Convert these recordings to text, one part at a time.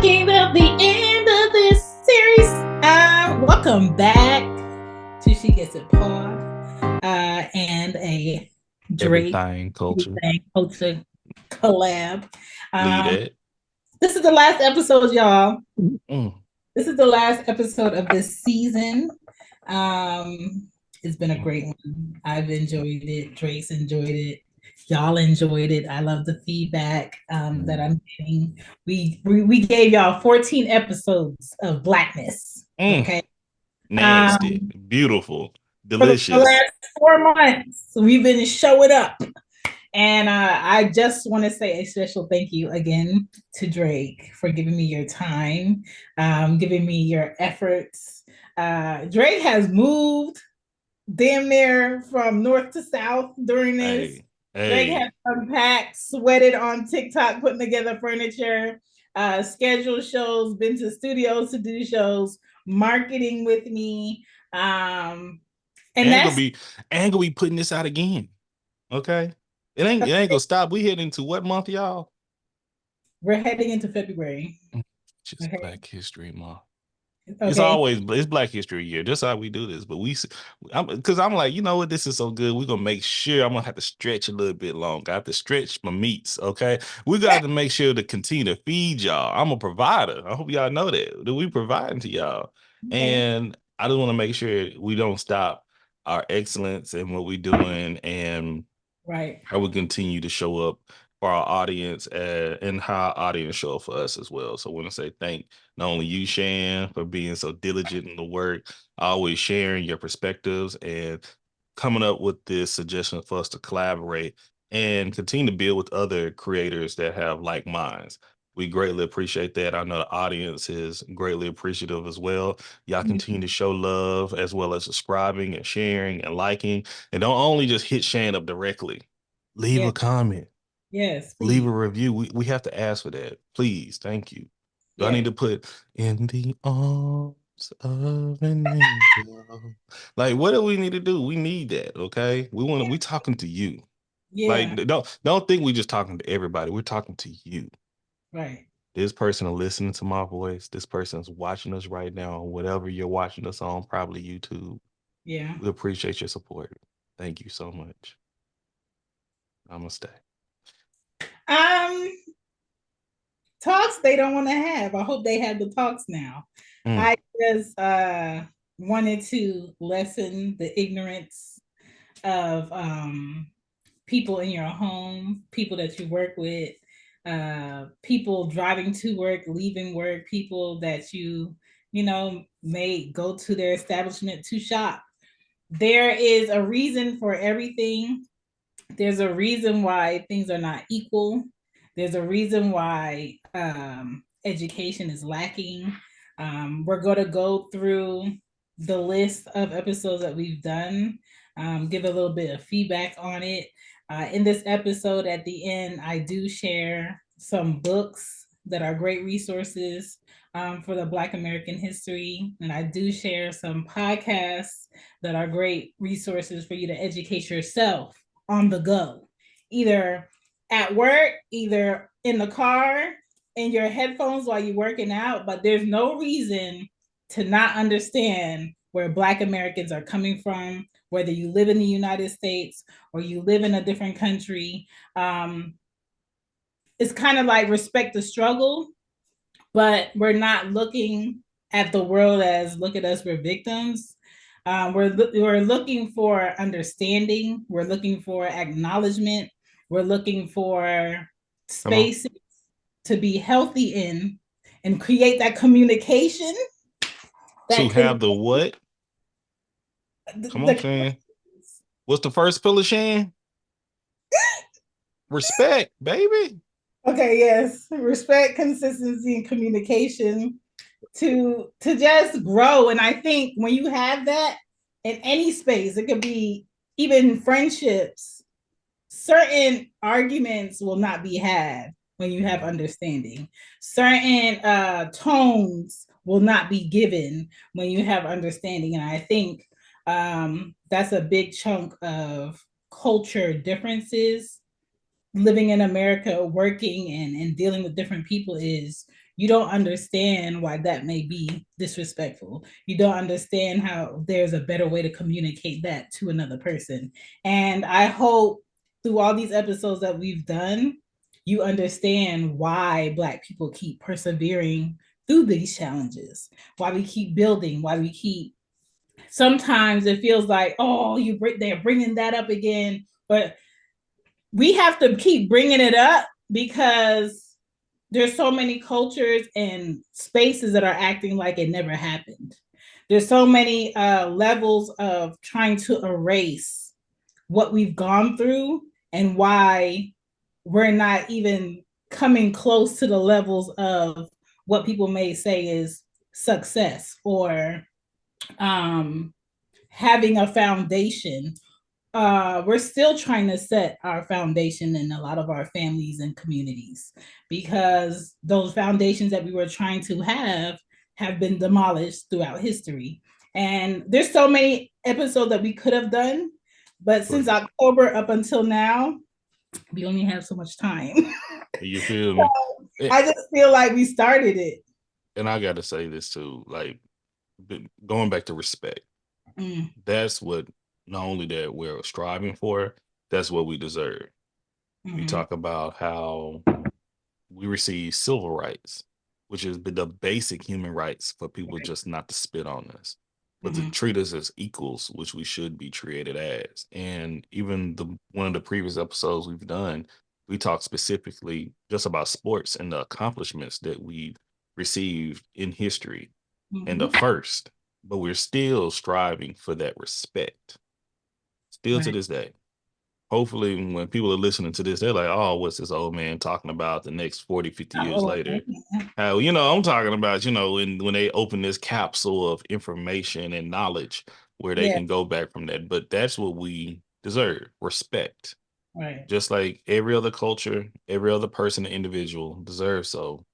talking about the end of this series. Welcome back to She Gets It Pod and a Drake Everything culture. culture collab. Lead Um, it. this is the last episode, y'all. Mm. This is the last episode of this season. Um, it's been a great one. I've enjoyed it. Drake's enjoyed it. Y'all enjoyed it. I love the feedback that I'm getting. We gave y'all 14 episodes of Blackness. Mm. Okay. Nasty. Um, Beautiful. for the Delicious. last 4 months, we've been showing up. And I just want to say a special thank you again to Drake for giving me your time, giving me your efforts. Drake has moved damn near from north to south during this. Hey. Drake has Hey. unpacked, sweated on TikTok, putting together furniture, scheduled shows, been to studios to do shows, marketing with me. And And gonna that's be and gonna be putting this out again. Okay. It ain't gonna stop. We heading into what month, y'all? we're heading into February. Just Okay. Black History Month. Okay. It's Black History Year. That's how we do this. But because I'm like, you know what, this is so good. We're gonna make sure I'm gonna have to stretch a little bit longer. I have to stretch my meats. Okay, we got to make sure to continue to feed y'all. I'm a provider. I hope y'all know that we providing to y'all, Okay. and I just want to make sure we don't stop our excellence in what we're doing and Right. how we continue to show up for our audience and how our audience show up for us as well. So I want to say thank not only you, Shan, for being so diligent in the work, always sharing your perspectives and coming up with this suggestion for us to collaborate and continue to build with other creators that have like minds. We greatly appreciate that. I know the audience is greatly appreciative as well. Y'all continue to show love as well as subscribing and sharing and liking. And don't only just hit Shan up directly. Leave Yes. a comment, Yes, leave a please. review. We have to ask for that. Please. Thank you. Do I need Yes. to put in the arms of an angel? Like, what do we need to do? We need that. Okay. We talking to you. Like, Yeah. don't think we just talking to everybody. We're talking to you. Right. This person is listening to my voice. This person is watching us right now. Whatever you're watching us on, probably YouTube. Yeah. We appreciate your support. Thank you so much. Namaste. Um, talks they don't want to have. I hope they have the talks now. Mm. I just wanted to lessen the ignorance of people in your home, people that you work with, people driving to work, leaving work, people that you may go to their establishment to shop. There is a reason for everything. There's a reason why things are not equal. There's a reason why education is lacking. We're going to go through the list of episodes that we've done, give a little bit of feedback on it. In this episode, at the end, I do share some books that are great resources for the Black American history. And I do share some podcasts that are great resources for you to educate yourself on the go, either at work, either in the car, in your headphones while you're working out. But there's no reason to not understand where Black Americans are coming from, whether you live in the United States or you live in a different country. It's kind of like respect the struggle, but we're not looking at the world as look at us, we're victims. We're looking for understanding. We're looking for acknowledgement. We're looking for Come on. spaces to be healthy in and create that communication To that can have the what? Come on, the Shan. What's the first pillar, Shan? Respect, baby. okay, yes, respect, consistency, and communication to just grow. And I think when you have that in any space, it could be even friendships, certain arguments will not be had when you have understanding. Certain tones will not be given when you have understanding. And I think that's a big chunk of culture differences living in America, working and dealing with different people is you don't understand why that may be disrespectful. You don't understand how there's a better way to communicate that to another person. And I hope through all these episodes that we've done, you understand why Black people keep persevering through these challenges, why we keep building, why we keep. Sometimes it feels like, oh, they're bringing that up again, but we have to keep bringing it up because there's so many cultures and spaces that are acting like it never happened. There's so many levels of trying to erase what we've gone through and why we're not even coming close to the levels of what people may say is success or um, having a foundation. We're still trying to set our foundation in a lot of our families and communities because those foundations that we were trying to have been demolished throughout history. And there's so many episodes that we could have done, but since Right. October up until now, we only have so much time. You feel me? Eh, I just feel like we started it. And I got to say this too, like going back to respect. Mm, That's what not only that we're striving for, that's what we deserve. We mm-hmm, talk about how we receive civil rights, which is the basic human rights for people right, just not to spit on us, but to mm-hmm, treat us as equals, which we should be treated as. And even the one of the previous episodes we've done, we talked specifically just about sports and the accomplishments that we've received in history and the mm-hmm, first, but we're still striving for that respect, still to right. this day. Hopefully, when people are listening to this, they're like, oh, what's this old man talking about the next 40, 50 years Oh, later? man. How, I'm talking about, when they open this capsule of information and knowledge where they Yeah, can go back from that. But that's what we deserve, respect. right. Just like every other culture, every other person and individual deserves so.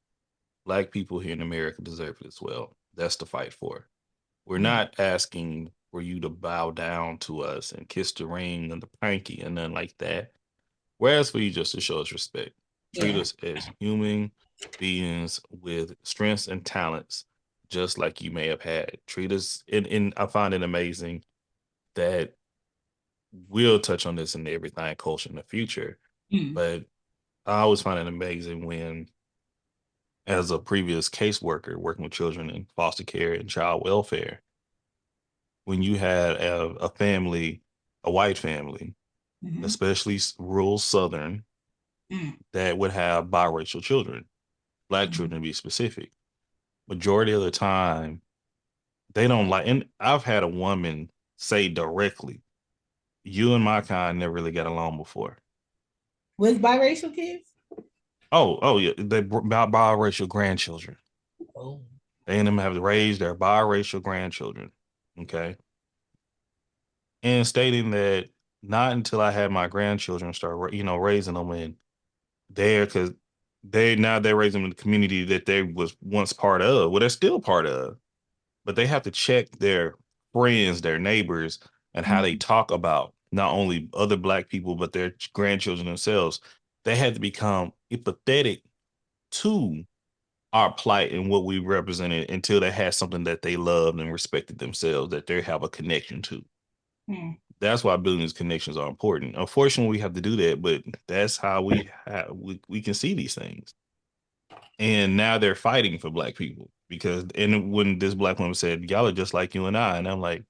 Black people here in America deserve it as well. That's the fight for. We're Mm, not asking for you to bow down to us and kiss the ring and the pinky and nothing like that. We're asking for you just to show us respect. Treat yeah. us as human beings with strengths and talents, just like you may have had. Treat us, and I find it amazing that we'll touch on this in everything culture in the future. Mm, But I always find it amazing when, as a previous caseworker working with children in foster care and child welfare, when you had a family, a white family, mm-hmm, especially rural Southern, mm, that would have biracial children, black mm-hmm. children to be specific. Majority of the time, they don't like, and I've had a woman say directly, you and my kind never really got along before. With biracial kids? Oh, yeah, they biracial grandchildren. Oh. They and them have raised their biracial grandchildren. Okay. And stating that not until I had my grandchildren start, raising them in there, because they're raising in the community that they was once part of. Well, they're still part of, but they have to check their friends, their neighbors, and how they Mm, talk about not only other black people but their grandchildren themselves. They had to become empathetic to our plight and what we represented until they had something that they loved and respected themselves that they have a connection to. mm, That's why building these connections are important. Unfortunately, we have to do that, but that's how we can see these things. And now they're fighting for black people because, and when this black woman said, y'all are just like you and I, and I'm like,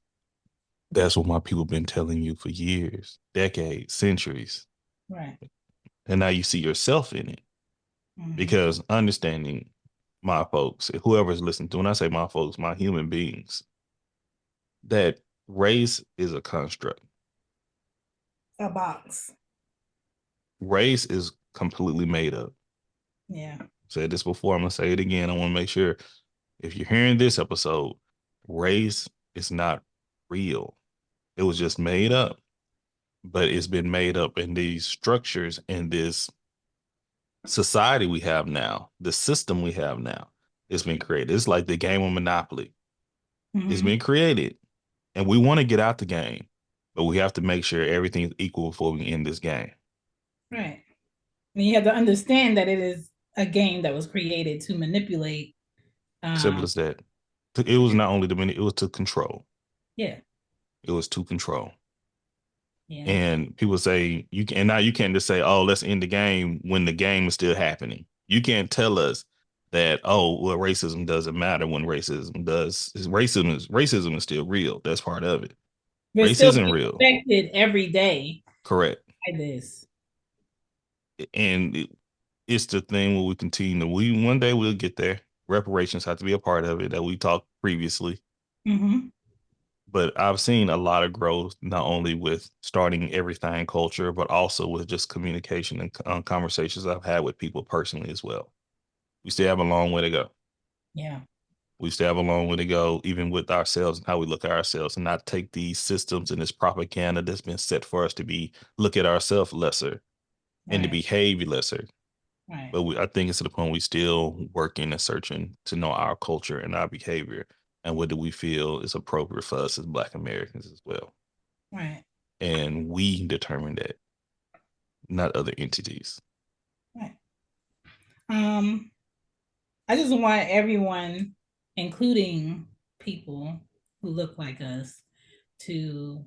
that's what my people been telling you for years, decades, centuries. right. And now you see yourself in it Mm-hmm, because understanding my folks, whoever's listening to, when I say my folks, my human beings, that race is a construct. a box. Race is completely made up. Yeah. Said this before, I'm gonna say it again. I want to make sure if you're hearing this episode, race is not real. It was just made up, but it's been made up in these structures in this society we have now, the system we have now. It's been created. It's like the game of Monopoly. It's Mm-hmm, been created, and we want to get out the game, but we have to make sure everything's equal before we end this game. right. And you have to understand that it is a game that was created to manipulate. Simple Um, as that. It was not only it was to control. yeah, It was to control. yeah. And people say you can, and now you can't just say, "Oh, let's end the game," when the game is still happening. You can't tell us that, "Oh, well, racism doesn't matter," when racism does. Racism is still real. That's part of it. We're still Racism being real, affected every day correct. by this. And it's the thing where we continue to, we one day we'll get there. Reparations have to be a part of it that we talked previously. Mm-hmm. But I've seen a lot of growth, not only with starting everything culture, but also with just communication and conversations I've had with people personally as well. We still have a long way to go. Yeah, We still have a long way to go, even with ourselves and how we look at ourselves, and not take these systems and this propaganda that's been set for us to be look at ourselves lesser and to right, behave lesser. right, But I think it's to the point we still working and searching to know our culture and our behavior and what do we feel is appropriate for us as Black Americans as well. right, And we determine that, not other entities. right. Um, I just want everyone, including people who look like us, to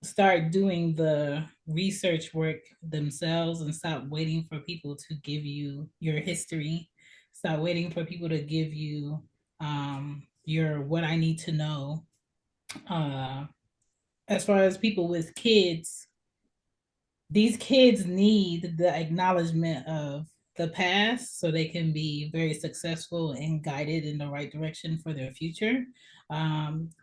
start doing the research work themselves and stop waiting for people to give you your history. Stop waiting for people to give you your what I need to know. Uh, as far as people with kids, these kids need the acknowledgement of the past so they can be very successful and guided in the right direction for their future.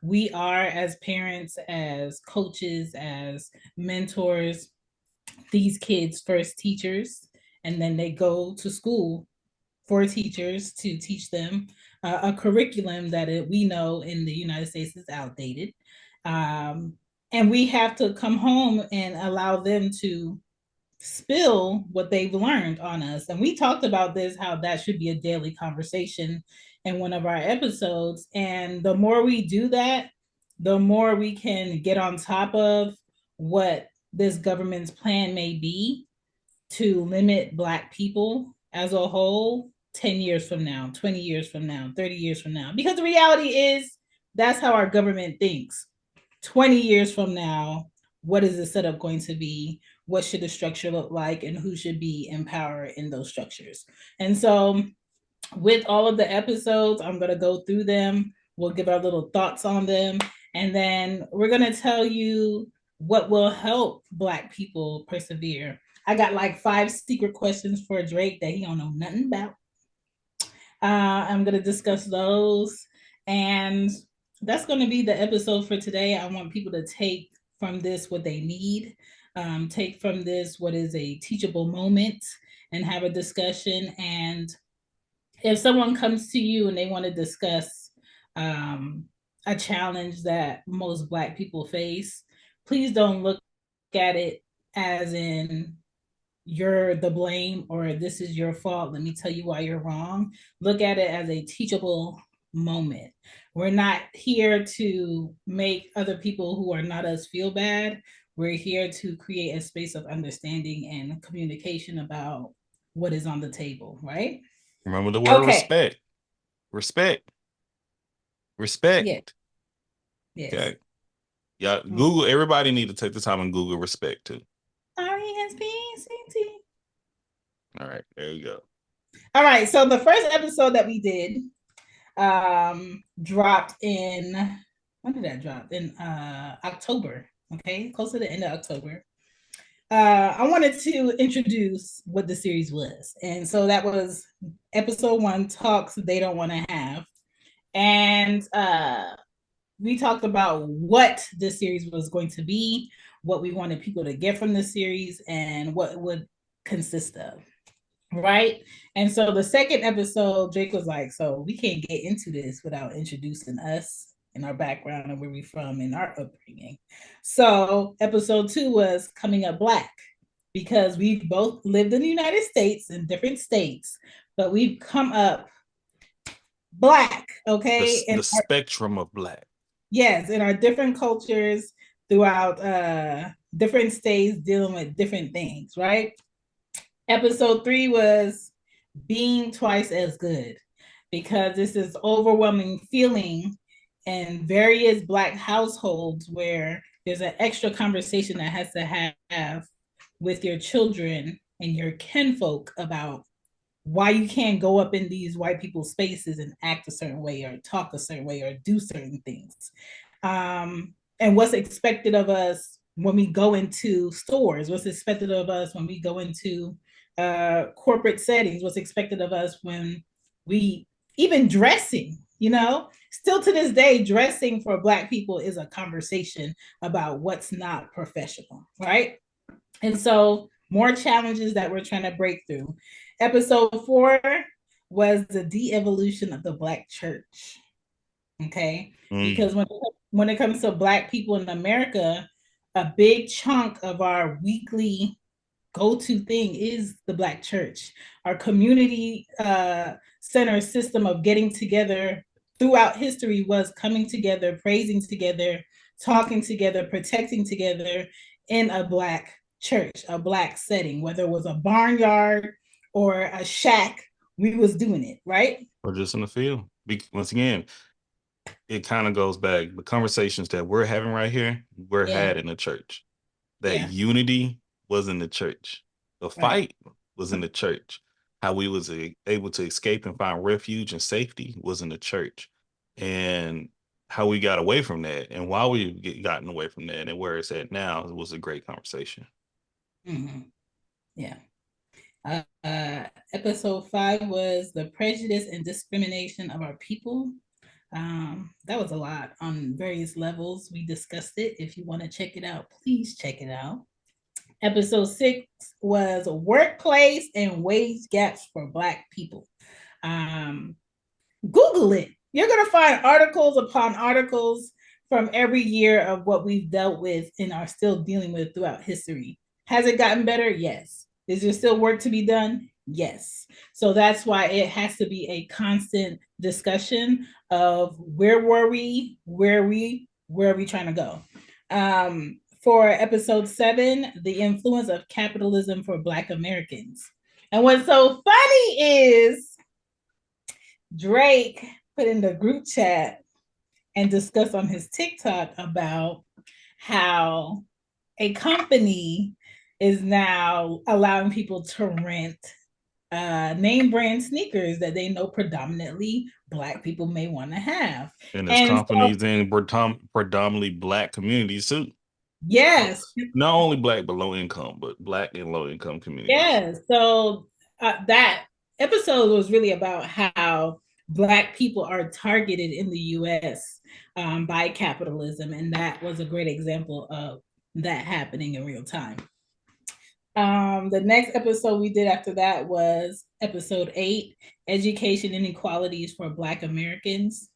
We are, as parents, as coaches, as mentors, these kids' first teachers, and then they go to school for teachers to teach them a curriculum that we know in the United States is outdated. Um, and we have to come home and allow them to spill what they've learned on us. And we talked about this, how that should be a daily conversation in one of our episodes. And the more we do that, the more we can get on top of what this government's plan may be to limit Black people as a whole 10 years from now, 20 years from now, 30 years from now. Because the reality is, that's how our government thinks. 20 years from now, what is the setup going to be? What should the structure look like? And who should be in power in those structures? And so, with all of the episodes, I'm going to go through them. We'll give our little thoughts on them. And then we're going to tell you what will help Black people persevere. I got like 5 secret questions for Drake that he don't know nothing about. I'm going to discuss those. And that's going to be the episode for today. I want people to take from this what they need, take from this what is a teachable moment, and have a discussion. And if someone comes to you and they want to discuss um, a challenge that most Black people face, please don't look at it as in you're the blame or this is your fault. Let me tell you why you're wrong. Look at it as a teachable moment. We're not here to make other people who are not us feel bad. We're here to create a space of understanding and communication about what is on the table, right? Remember the word Okay. respect. Respect. Yeah. Respect. Yes. Okay. Yeah. Google, everybody need to take the time and Google respect too. RESPCT. All right. There you go. All right. So the first episode that we did dropped in, when did that drop? In October. Okay, close to the end of October. I wanted to introduce what the series was. And so that was episode 1, Talks They Don't Want to Have. And we talked about what this series was going to be, what we wanted people to get from the series, and what it would consist of. Right. And so the second episode, Jake was like, so we can't get into this without introducing us and our background and where we're from and our upbringing. So episode 2 was Coming Up Black, because we've both lived in the United States in different states, but we've come up Black, okay? The And spectrum of Black. yes, in our different cultures throughout different states dealing with different things, right? Episode 3 was being twice as good, because this is overwhelming feeling in various Black households where there's an extra conversation that has to have with your children and your kinfolk about why you can't go up in these white people's spaces and act a certain way or talk a certain way or do certain things. And what's expected of us when we go into stores, what's expected of us when we go into corporate settings, what's expected of us when we even dressing, still to this day, dressing for Black people is a conversation about what's not professional, right? And so, more challenges that we're trying to break through. Episode 4 was the de evolution of the Black church. Okay. Mm. Because when it comes to Black people in America, a big chunk of our weekly go-to thing is the Black church. Our community center system of getting together throughout history was coming together, praising together, talking together, protecting together in a Black church, a Black setting, whether it was a barnyard or a shack, we was doing it, right? Or just in the field. Once again, it kind of goes back. The conversations that we're having right here were Yeah, had in the church. That yeah, unity was in the church. The right. fight was in the church. How we was able to escape and find refuge and safety was in the church. And how we got away from that and why we gotten away from that and where it's at now was a great conversation. Mm-hmm. Yeah. Episode 5 was the prejudice and discrimination of our people. That was a lot on various levels. We discussed it. If you want to check it out, please check it out. Episode 6 was workplace and wage gaps for Black people. Um, Google it. You're going to find articles upon articles from every year of what we've dealt with and are still dealing with throughout history. Has it gotten better? Yes. Is there still work to be done? Yes. So that's why it has to be a constant discussion of where were we, where are we trying to go? For episode 7, the influence of capitalism for Black Americans. And what's so funny is Drake put in the group chat and discussed on his TikTok about how a company is now allowing people to rent name brand sneakers that they know predominantly Black people may want to have. And there's And so, companies in predominantly Black communities too. yes, Not only Black, but low income, but Black and low income communities. yes. So that episode was really about how Black people are targeted in the US by capitalism. And that was a great example of that happening in real time. The next episode we did after that was episode 8, Education Inequalities for Black Americans,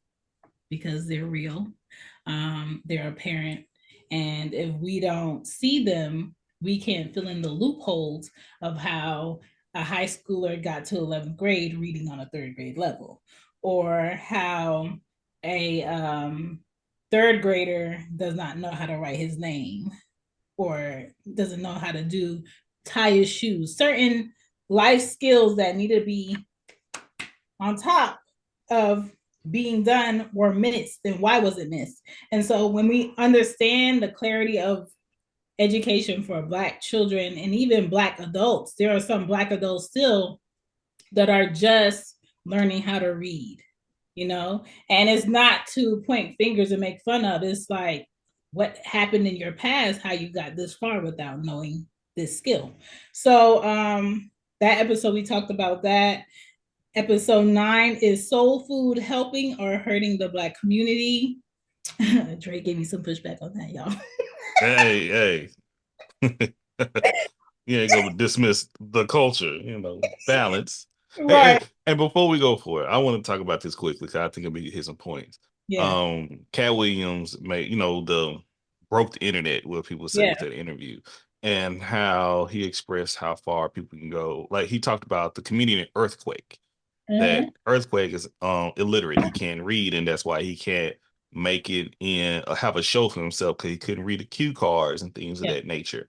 because they're real, they're apparent. And if we don't see them, we can't fill in the loopholes of how a high schooler got to 11th grade reading on a third grade level, or how a third grader does not know how to write his name or doesn't know how to tie his shoes. Certain life skills that need to be on top of being done were missed, and why was it missed? And so when we understand the clarity of education for Black children and even Black adults, there are some Black adults still that are just learning how to read, and it's not to point fingers and make fun of. It's like what happened in your past, how you got this far without knowing this skill. So that episode we talked about that. Episode 9 is soul food helping or hurting the Black community. Drake gave me some pushback on that, y'all. Hey, hey. You ain't gonna dismiss the culture, balance. Hey, Right. and before we go for it, I want to talk about this quickly because I think it'll be hit some points. Yeah. Cat Williams made, the broke the internet, what people say Yeah. with that interview, and how he expressed how far people can go. Like he talked about the comedian Earthquake, that Uh-huh. Earthquake is illiterate. He can't read, and that's why he can't make it in have a show for himself because he couldn't read the cue cards and things of Yeah. that nature.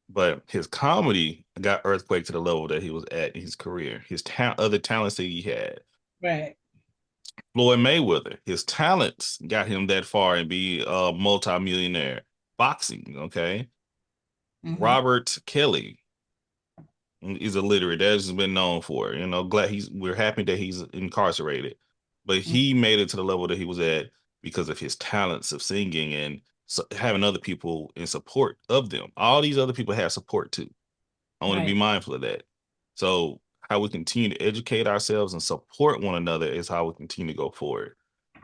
but his comedy got earthquake to the level that he was at in his career. His other talents that he had. Right. Floyd Mayweather, his talents got him that far and be a multimillionaire. Boxing, okay. Mm-hmm. Robert Kelly is illiterate. That's been known for. Glad we're happy that he's incarcerated, but he made it to the level that he was at because of his talents of singing and having other people in support of them. All these other people have support too. I want to be Right. mindful of that. So how we continue to educate ourselves and support one another is how we continue to go forward.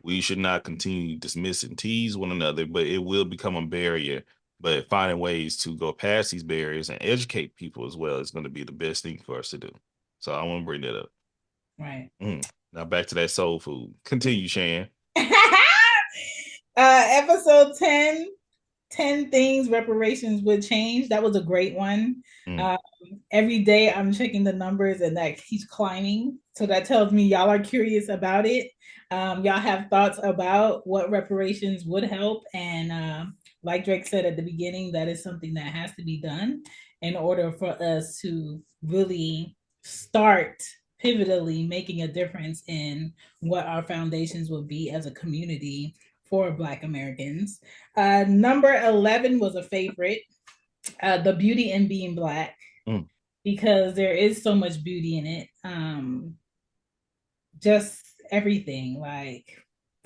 We should not continue to dismiss and tease one another, but it will become a barrier. But finding ways to go past these barriers and educate people as well is going to be the best thing for us to do. So I want to bring that up. Right. Now back to that soul food. Continue, Shan. Episode 10, 10 things reparations would change. That was a great one. Mm. Um, every day I'm checking the numbers and that keeps climbing. So that tells me y'all are curious about it. Y'all have thoughts about what reparations would help. And like Drake said at the beginning, that is something that has to be done in order for us to really start pivotally making a difference in what our foundations will be as a community for Black Americans. Number 11 was a favorite, The Beauty in Being Black, Mm. because there is so much beauty in it. Just everything. Like,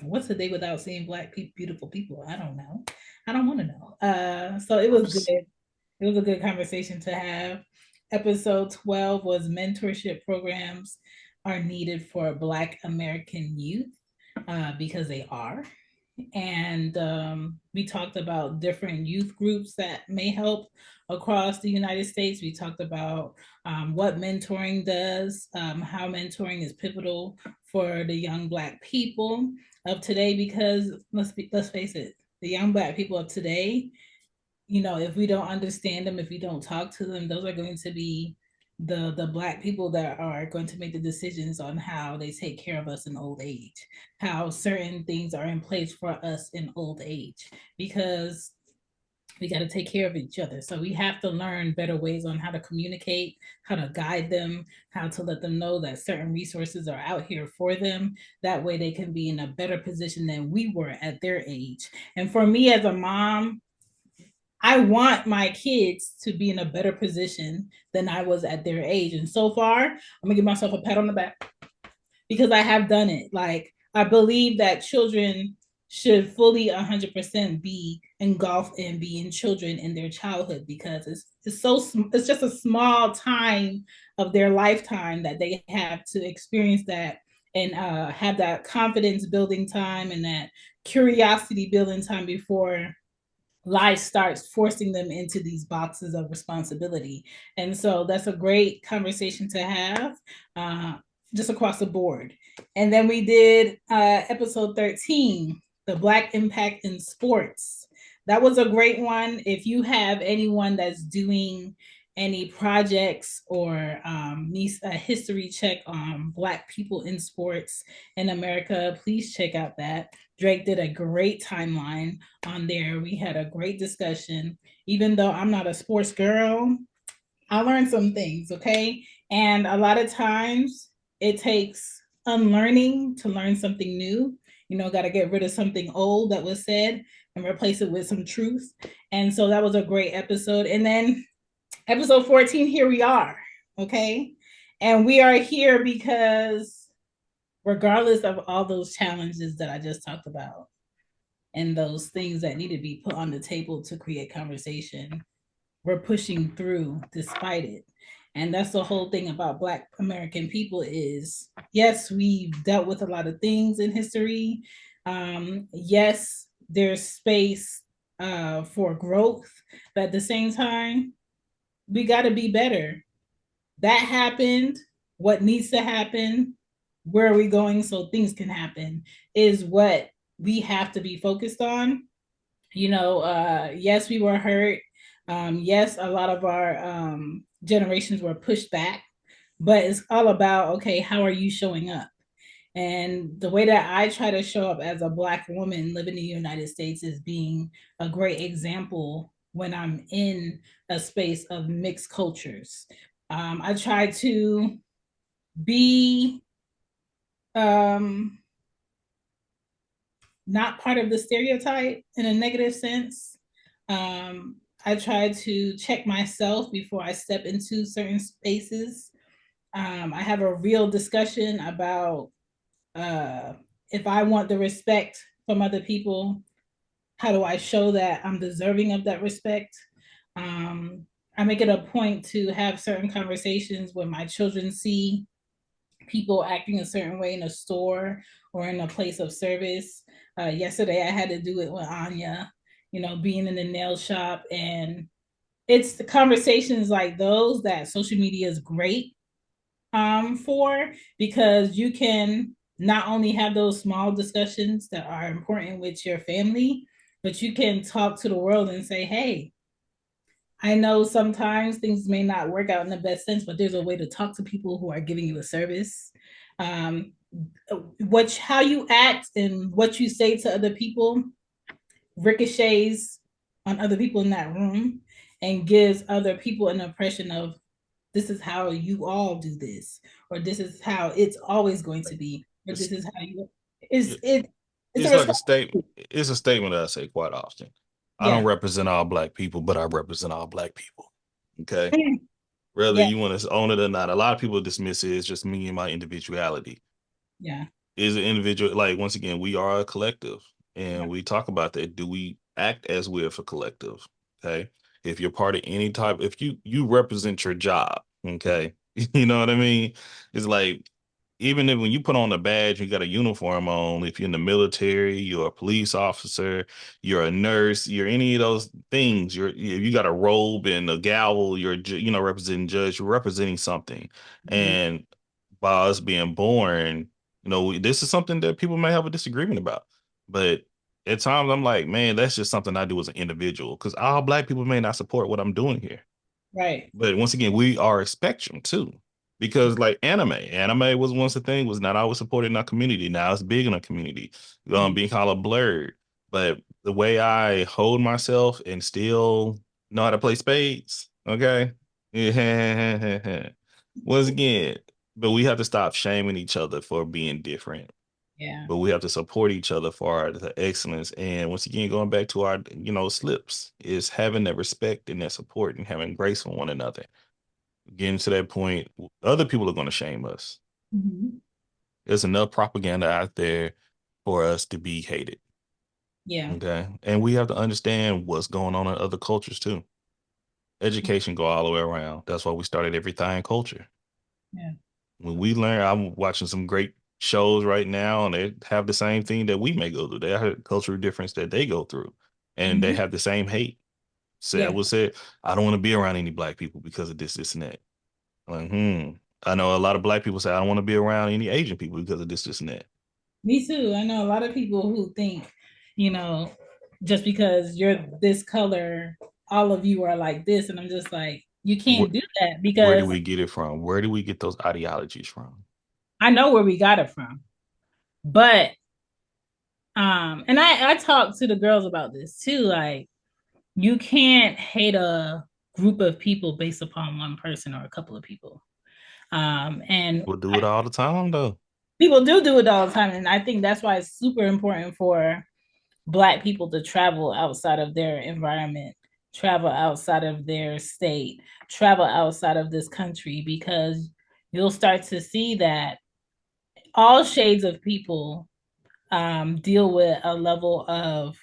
what's a day without seeing Black people, beautiful people? I don't know. I don't want to know. So it was good. It was a good conversation to have. Episode 12 was mentorship programs are needed for Black American youth, because they are. And we talked about different youth groups that may help across the United States. We talked about what mentoring does, how mentoring is pivotal for the young Black people of today. Because let's face it, the young Black people of today, if we don't understand them, if we don't talk to them, those are going to be the Black people that are going to make the decisions on how they take care of us in old age, how certain things are in place for us in old age, because we got to take care of each other. So we have to learn better ways on how to communicate, how to guide them, how to let them know that certain resources are out here for them. That way they can be in a better position than we were at their age. And for me as a mom, I want my kids to be in a better position than I was at their age. And so far, I'm gonna give myself a pat on the back because I have done it. Like, I believe that children should fully 100% be engulfed in being children in their childhood, because it's just a small time of their lifetime that they have to experience that, and have that confidence building time and that curiosity building time before life starts forcing them into these boxes of responsibility. And so that's a great conversation to have, uh, just across the board. And then we did episode 13, the Black impact in sports. That was a great one. If you have anyone that's doing any projects or needs a history check on Black people in sports in America, please check out that. Drake did a great timeline on there. We had a great discussion. Even though I'm not a sports girl, I learned some things, okay? And a lot of times it takes unlearning to learn something new. Got to get rid of something old that was said and replace it with some truth. And so that was a great episode. And then episode 14, here we are, okay? And we are here because regardless of all those challenges that I just talked about, and those things that need to be put on the table to create conversation, we're pushing through despite it. And that's the whole thing about Black American people is, yes, we've dealt with a lot of things in history. Yes, there's space for growth, but at the same time, we got to be better. That happened. What needs to happen? Where are we going so things can happen? Is what we have to be focused on. Yes, we were hurt. Yes, a lot of our generations were pushed back, but it's all about, okay, how are you showing up? And the way that I try to show up as a Black woman living in the United States is being a great example when I'm in a space of mixed cultures. I try to be um, not part of the stereotype in a negative sense. I try to check myself before I step into certain spaces. I have a real discussion about uh, if I want the respect from other people, how do I show that I'm deserving of that respect? Um, I make it a point to have certain conversations when my children see people acting a certain way in a store or in a place of service. Yesterday, I had to do it with Anya, being in the nail shop. And it's the conversations like those that social media is great for, because you can not only have those small discussions that are important with your family, but you can talk to the world and say, hey, I know sometimes things may not work out in the best sense, but there's a way to talk to people who are giving you a service. Um, how you act and what you say to other people ricochets on other people in that room and gives other people an impression of this is how you all do this, or this is how it's always going to be, or It's this is how you is it, it it's a it's like a response. statement. It's a statement that I say quite often. I don't Yeah. represent all black people, but I represent all black people. Okay. Mm. Whether Yeah. you want to own it or not, a lot of people dismiss it as just me and my individuality. Yeah. Is an individual, like, once again, we are a collective, and Yeah. we talk about that. Do we act as we're a collective? Okay. If you're part of any type, if you represent your job, okay, you know what I mean? It's like, even if when you put on a badge, you got a uniform on, if you're in the military, you're a police officer, you're a nurse, you're any of those things, if you got a robe and a gavel, you're representing judge, you're representing something. Mhm. And by us being born, this is something that people may have a disagreement about. But at times I'm like, man, that's just something I do as an individual, because all black people may not support what I'm doing here. Right. But once again, we are a spectrum too. Because like anime was once a thing, was not always supported in our community. Now it's big in our community. Mhm. Being called blurred. But the way I hold myself and still know how to play spades, okay? Once again, but we have to stop shaming each other for being different. Yeah. But we have to support each other for the excellence. And once again, going back to our, slips, is having that respect and that support and having grace for one another. Getting to that point, other people are going to shame us. Mhm. There's enough propaganda out there for us to be hated. Yeah. Okay. And we have to understand what's going on in other cultures too. Education go all the way around. That's why we started everything culture. Yeah. When we learn, I'm watching some great shows right now, and they have the same thing that we may go through. They have a cultural difference that they go through, and they Mhm. have the same hate. Say, I Yeah. would say, I don't want to be around any black people because of this, and that. Like, I know a lot of black people say I don't want to be around any Asian people because of this, and that. Me too. I know a lot of people who think, you know, just because you're this color, all of you are like this. And I'm just like, you Where, can't do that where do because we get it from? Where do we get those ideologies from? I know where we got it from. But and I talk to the girls about this too. Like, you can't hate a group of people based upon one person or a couple of people. And We'll do it all the time, though. people do it all the time. And I think that's why it's super important for Black people to travel outside of their environment, travel outside of their state, travel outside of this country, because you'll start to see that all shades of people deal with a level of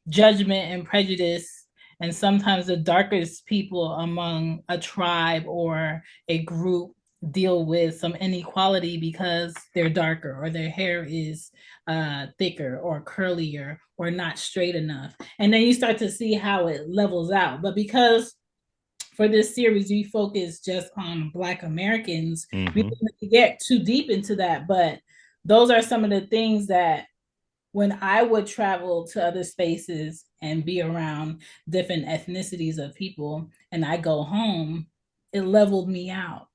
judgment and prejudice. And sometimes the darkest people among a tribe or a group deal with some inequality because they're darker or their hair is thicker or curlier or not straight enough. And then you start to see how it levels out. But because for this series we focus just on Black Americans, we Hmm. didn't get too deep into that. But those are some of the things that when I would travel to other spaces and be around different ethnicities of people and I go home, it leveled me out.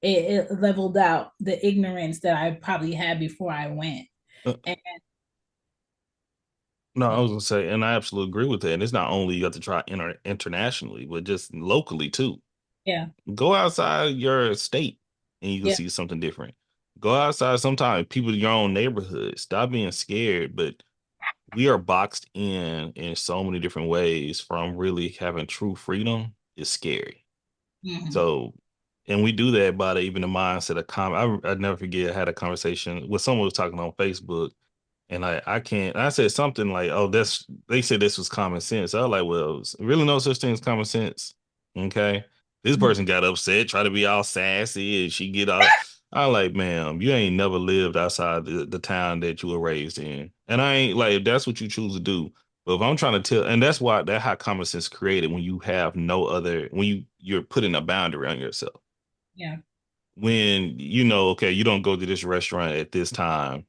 It leveled out the ignorance that I probably had before I went. Uh, And No, I Yeah. was gonna say, and I absolutely agree with that. And it's not only you have to try internationally, but just locally too. Yeah. Go outside your state and you can Yeah. see something different. Go outside sometimes, people in your own neighborhood. Stop being scared. But we are boxed in so many different ways from really having true freedom is scary. Hmm. So, and we do that by even the mindset of I never forget, I had a conversation with someone who was talking on Facebook, and I can't. I said something like, "Oh, that's." They said this was common sense. I was like, "Well, it's really no such thing as common sense." Okay, this person got upset, try to be all sassy, and she get up. I like, ma'am, you ain't never lived outside the town that you were raised in, and I ain't like if that's what you choose to do. But if I'm trying to tell, and that's why that how common sense created when you have no other, when you're putting a boundary on yourself. Yeah. When you know, okay, you don't go to this restaurant at this time,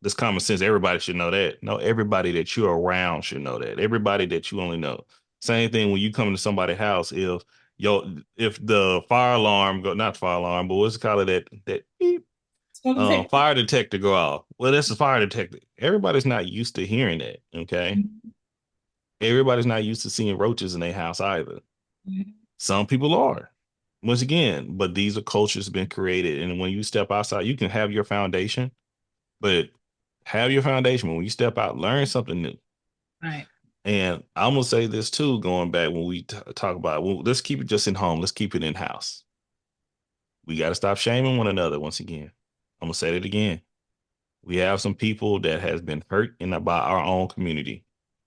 this common sense. Everybody should know that. No, everybody that you're around should know that. Everybody that you only know. Same thing when you come to somebody's house. Yo, if the fire alarm go, not fire alarm, but what's it called, that beep, Smoke detector. fire detector go off. Well, that's the fire detector. Everybody's not used to hearing that. Okay, everybody's not used to seeing roaches in their house either. Mhm. Some people are. Once again, but these are cultures been created, and when you step outside, you can have your foundation, but have your foundation. When you step out, learn something new. Right. And I'm gonna say this too, going back when we talk about, well, let's keep it just in home. Let's keep it in house. We got to stop shaming one another. Once again, I'm gonna say it again. We have some people that has been hurt in by our own community,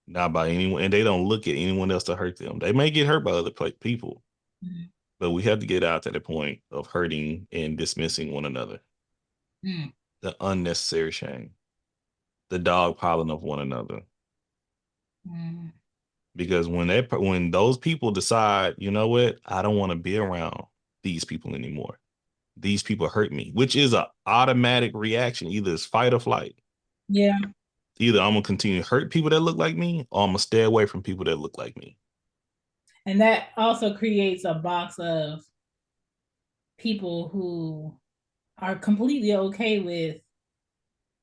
not by anyone, and they don't look at anyone else to hurt them. They may get hurt by other people, Mhm. but we have to get out to the point of hurting and dismissing one another. Mhm. The unnecessary shame, the dogpiling of one another. Mhm. Because when those people decide, you know what, I don't want to be around these people anymore. These people hurt me, which is an automatic reaction. Either it's fight or flight. Yeah. Either I'm gonna continue to hurt people that look like me, or I'm gonna stay away from people that look like me. And that also creates a box of people who are completely okay with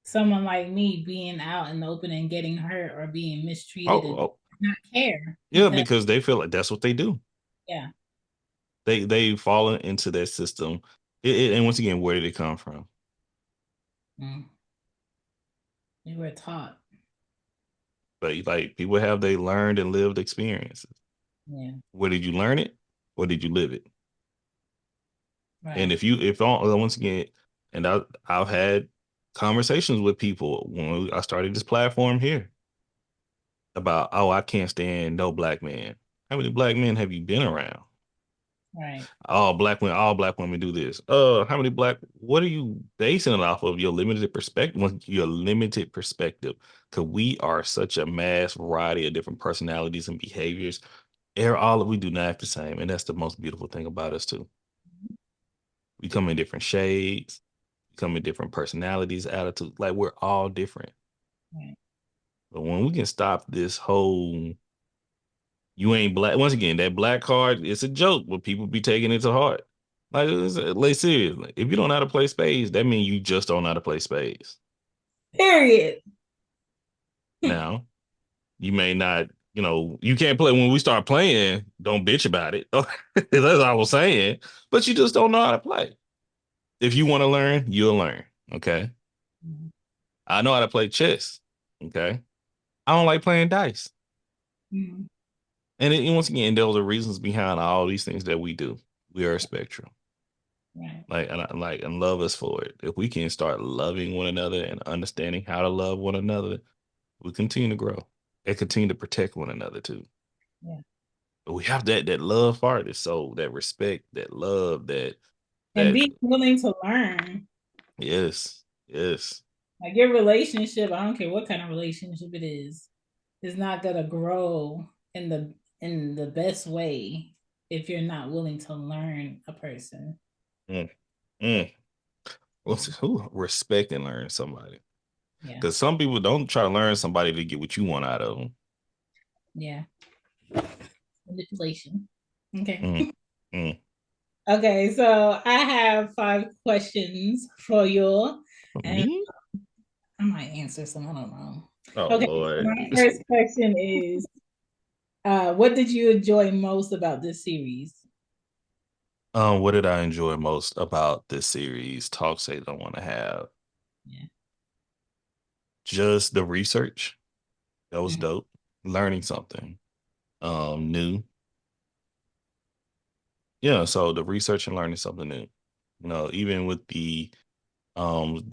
someone like me being out in the open and getting hurt or being Oh, mistreated and oh, not care yeah, because because they feel like that's what they do. yeah. They've fallen into that system. And once again, where did it come from? Mm. We were taught. But like people have they learned and lived experiences. Yeah. Where did you learn it? Or did you live it? And Right. if once again, and I've had conversations with people when I started this platform here about, oh, I can't stand no black man. How many black men have you been around? Right. All black women do this. How many black, what are you basing it off of? Your limited perspective, your limited perspective. Cause we are such a mass variety of different personalities and behaviors. All we do not act the same. And that's the most beautiful thing about us too. We come in different shades, we come in different personalities, attitudes. Like we're all different. Right. But when we can stop this whole you ain't black, once again, that black card, it's a joke, but people be taking it to heart. Like seriously, if you don't know how to play spades, that means you just don't know how to play spades. Period. Now, you may not, you can't play when we start playing, don't bitch about it. That's what I was saying. But you just don't know how to play. If you want to learn, you'll learn. Okay. Mhm. I know how to play chess. Okay. I don't like playing dice. Mhm. Once again, those are reasons behind all these things that we do. We are a spectrum. Right. And love us for it. If we can start loving one another and understanding how to love one another, we continue to grow and continue to protect one another too. Yeah. But we have that love part, so that respect, that love, And that be willing to learn. yes, yes. Like your relationship, I don't care what kind of relationship it is not gonna grow in the best way if you're not willing to learn a person. Mm, mm. Yeah. Who respect and learn somebody? Yeah. Because some people don't try to learn somebody to get what you want out of them. Yeah. Manipulation. Okay. Mm, mm. Okay, so I have 5 questions for you, and Me? I might answer some. I don't know. Oh Okay, so Lord. my first question is, what did you enjoy most about this series? What did I enjoy most about this series? Talks they don't want to have. Yeah. Just the research. That was Mhm. dope. Learning something new. Yeah, so the research and learning something new. You know, even with the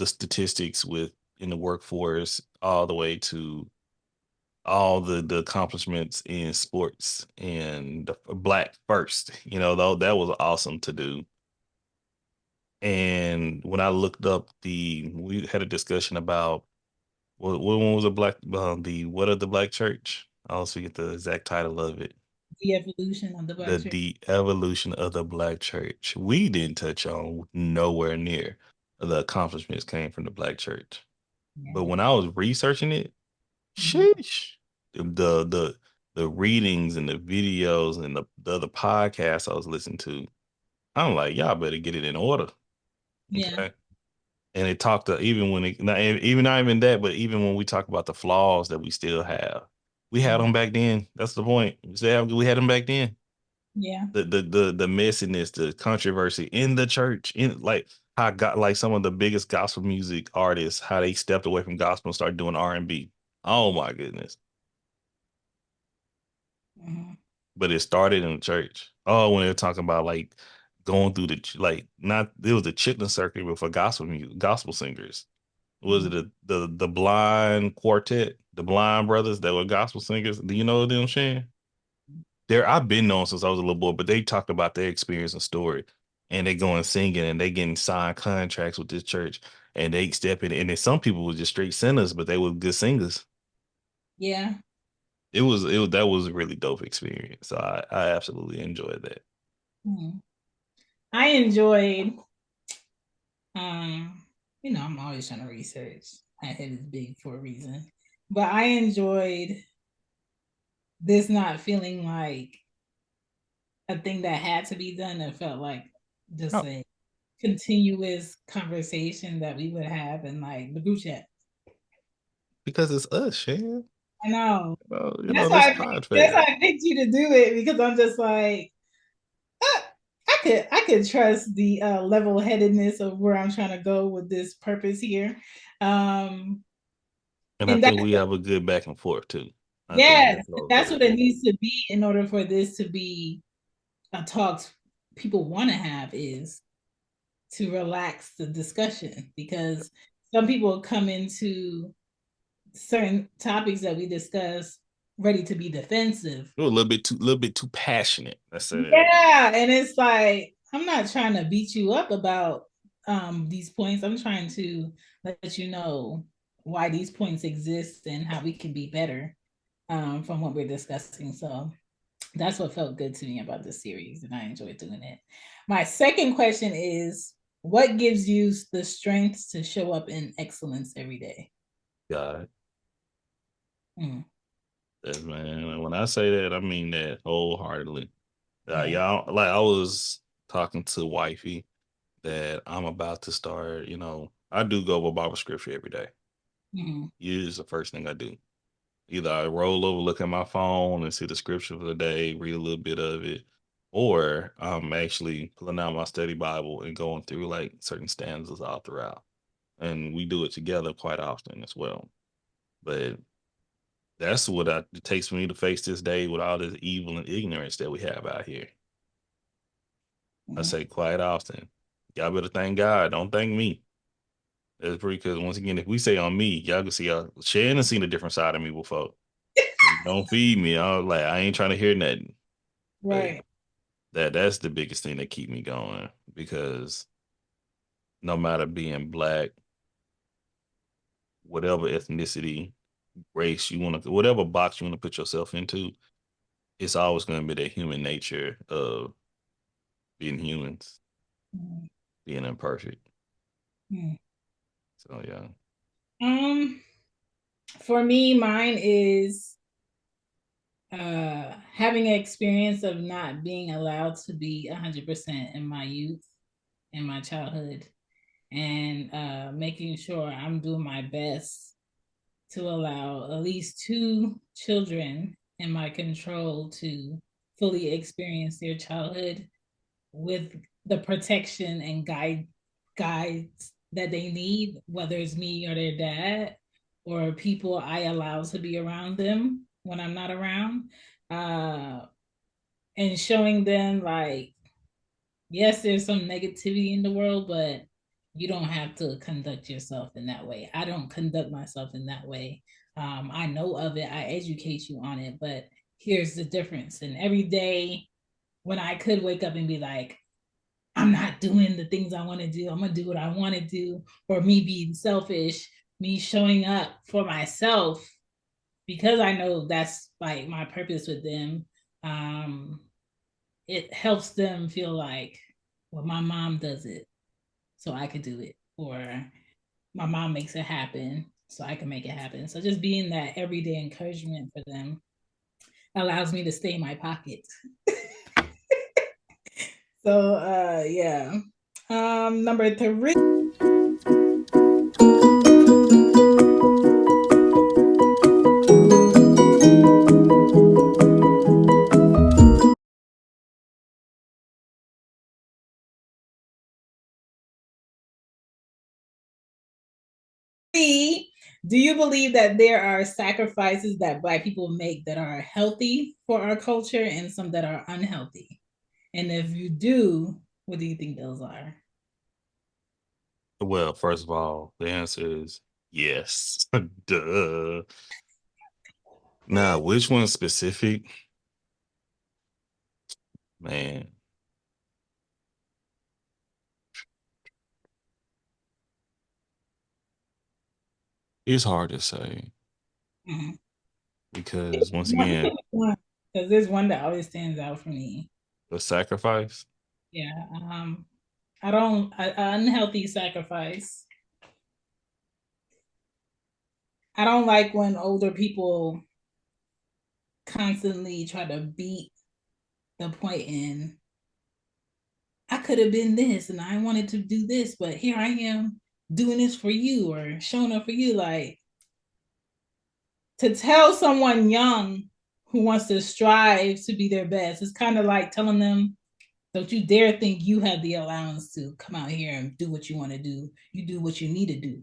statistics with in the workforce all the way to all the accomplishments in sports and the black first, you know, though that was awesome to do. And when I looked up we had a discussion about what one was a black the what of the black church? I also forget the exact title of it. The evolution of the black church. The evolution of the black church. We didn't touch on nowhere near the accomplishments came from the black church. But Yeah. when I was researching it, Mhm. sheesh, the readings and the videos and the other podcasts I was listening to, I'm like, y'all better get it in order. Yeah. Okay. And it talked to even when it not even not even that, but even when we talk about the flaws that we still have, we had Mhm. them back then. That's the point. We had them back then. Yeah. The messiness, the controversy in the church, in like how got like some of the biggest gospel music artists, how they stepped away from gospel and started doing R&B. Oh my goodness. Mhm. But it started in the church. Oh, when they're talking about like going through like not it was the chitlin circuit but for gospel music, gospel singers. Was it Mhm. the blind quartet, the blind brothers that were gospel singers? Do you know them, Shan? There, I've been known since I was a little boy, but they talked about their experience and story, and they going singing and they getting signed contracts with this church, and they stepping, and then some people were just straight sinners, but they were good singers. Yeah. It was that was a really dope experience. So I absolutely enjoyed that. Mhm. I enjoyed, um, I'm always trying to research. My head is big for a reason. But I enjoyed this not feeling like a thing that had to be done. It felt like just Oh, a continuous conversation that we would have in like the group chat. because it's us, Shan. I know. You know this That's podcast. why I picked you to do it because I'm just like, ah, I could trust the level headedness of where I'm trying to go with this purpose here. Um And I and that think we have a good back and forth too. I think yes, that goes that's very what it well. needs to be in order for this to be a talks people want to have is to relax the discussion because some people come into certain topics that we discuss ready to be defensive. We're a little bit too passionate. Let's say that. Yeah, and it's like I'm not trying to beat you up about these points. I'm trying to let you know why these points exist and how we can be better from what we're discussing. So that's what felt good to me about this series, and I enjoyed doing it. My second question is, what gives you the strength to show up in excellence every day? God, Mm, that man. When I say that, I mean that wholeheartedly. yeah. Y'all, like I was talking to wifey that I'm about to start. You know, I do go over Bible scripture every day. Mm-hmm. Usually, it's the first thing I do. Either I roll over, look at my phone, and see the scripture for the day, read a little bit of it, or I'm actually pulling out my study Bible and going through like certain stanzas all throughout. And we do it together quite often as well. But that's what it takes for me to face this day with all this evil and ignorance that we have out here. I Mm-hmm. say quite often, y'all better thank God. Don't thank me. That's pretty because once again, if we say on me, y'all can see Shannon seen a different side of me before. Don't feed me. I was like, I ain't trying to hear nothing. But Right. that's the biggest thing that keep me going because no matter being black, whatever ethnicity, race you want to, whatever box you want to put yourself into, it's always going to be that human nature of being humans, Mm-hmm. being imperfect. Mm-hmm. So yeah, Um, for me, mine is having an experience of not being allowed to be 100% in my youth, in my childhood, and making sure I'm doing my best to allow at least two children in my control to fully experience their childhood with the protection and guides that they need, whether it's me or their dad or people I allow to be around them when I'm not around. Uh, and showing them like, yes, there's some negativity in the world, but you don't have to conduct yourself in that way. I don't conduct myself in that way. I know of it, I educate you on it, but here's the difference. And every day when I could wake up and be like, I'm not doing the things I want to do, I'm gonna do what I want to do, or me being selfish, me showing up for myself because I know that's like my purpose with them. Um, it helps them feel like, well, my mom does it, so I could do it, or my mom makes it happen, so I can make it happen. So just being that everyday encouragement for them allows me to stay in my pocket. So yeah. Number three. Do you believe that there are sacrifices that Black people make that are healthy for our culture and some that are unhealthy? And if you do, what do you think those are? Well, first of all, the answer is yes. Duh. Now, which one specific? Man, it's hard to say Mhm. because once again, Because there's one that always stands out for me. the sacrifice. Yeah. I don't, unhealthy sacrifice. I don't like when older people constantly try to beat the point in, I could have been this and I wanted to do this, but here I am doing this for you or showing up for you. Like, to tell someone young who wants to strive to be their best, it's kind of like telling them, don't you dare think you have the allowance to come out here and do what you want to do. You do what you need to do.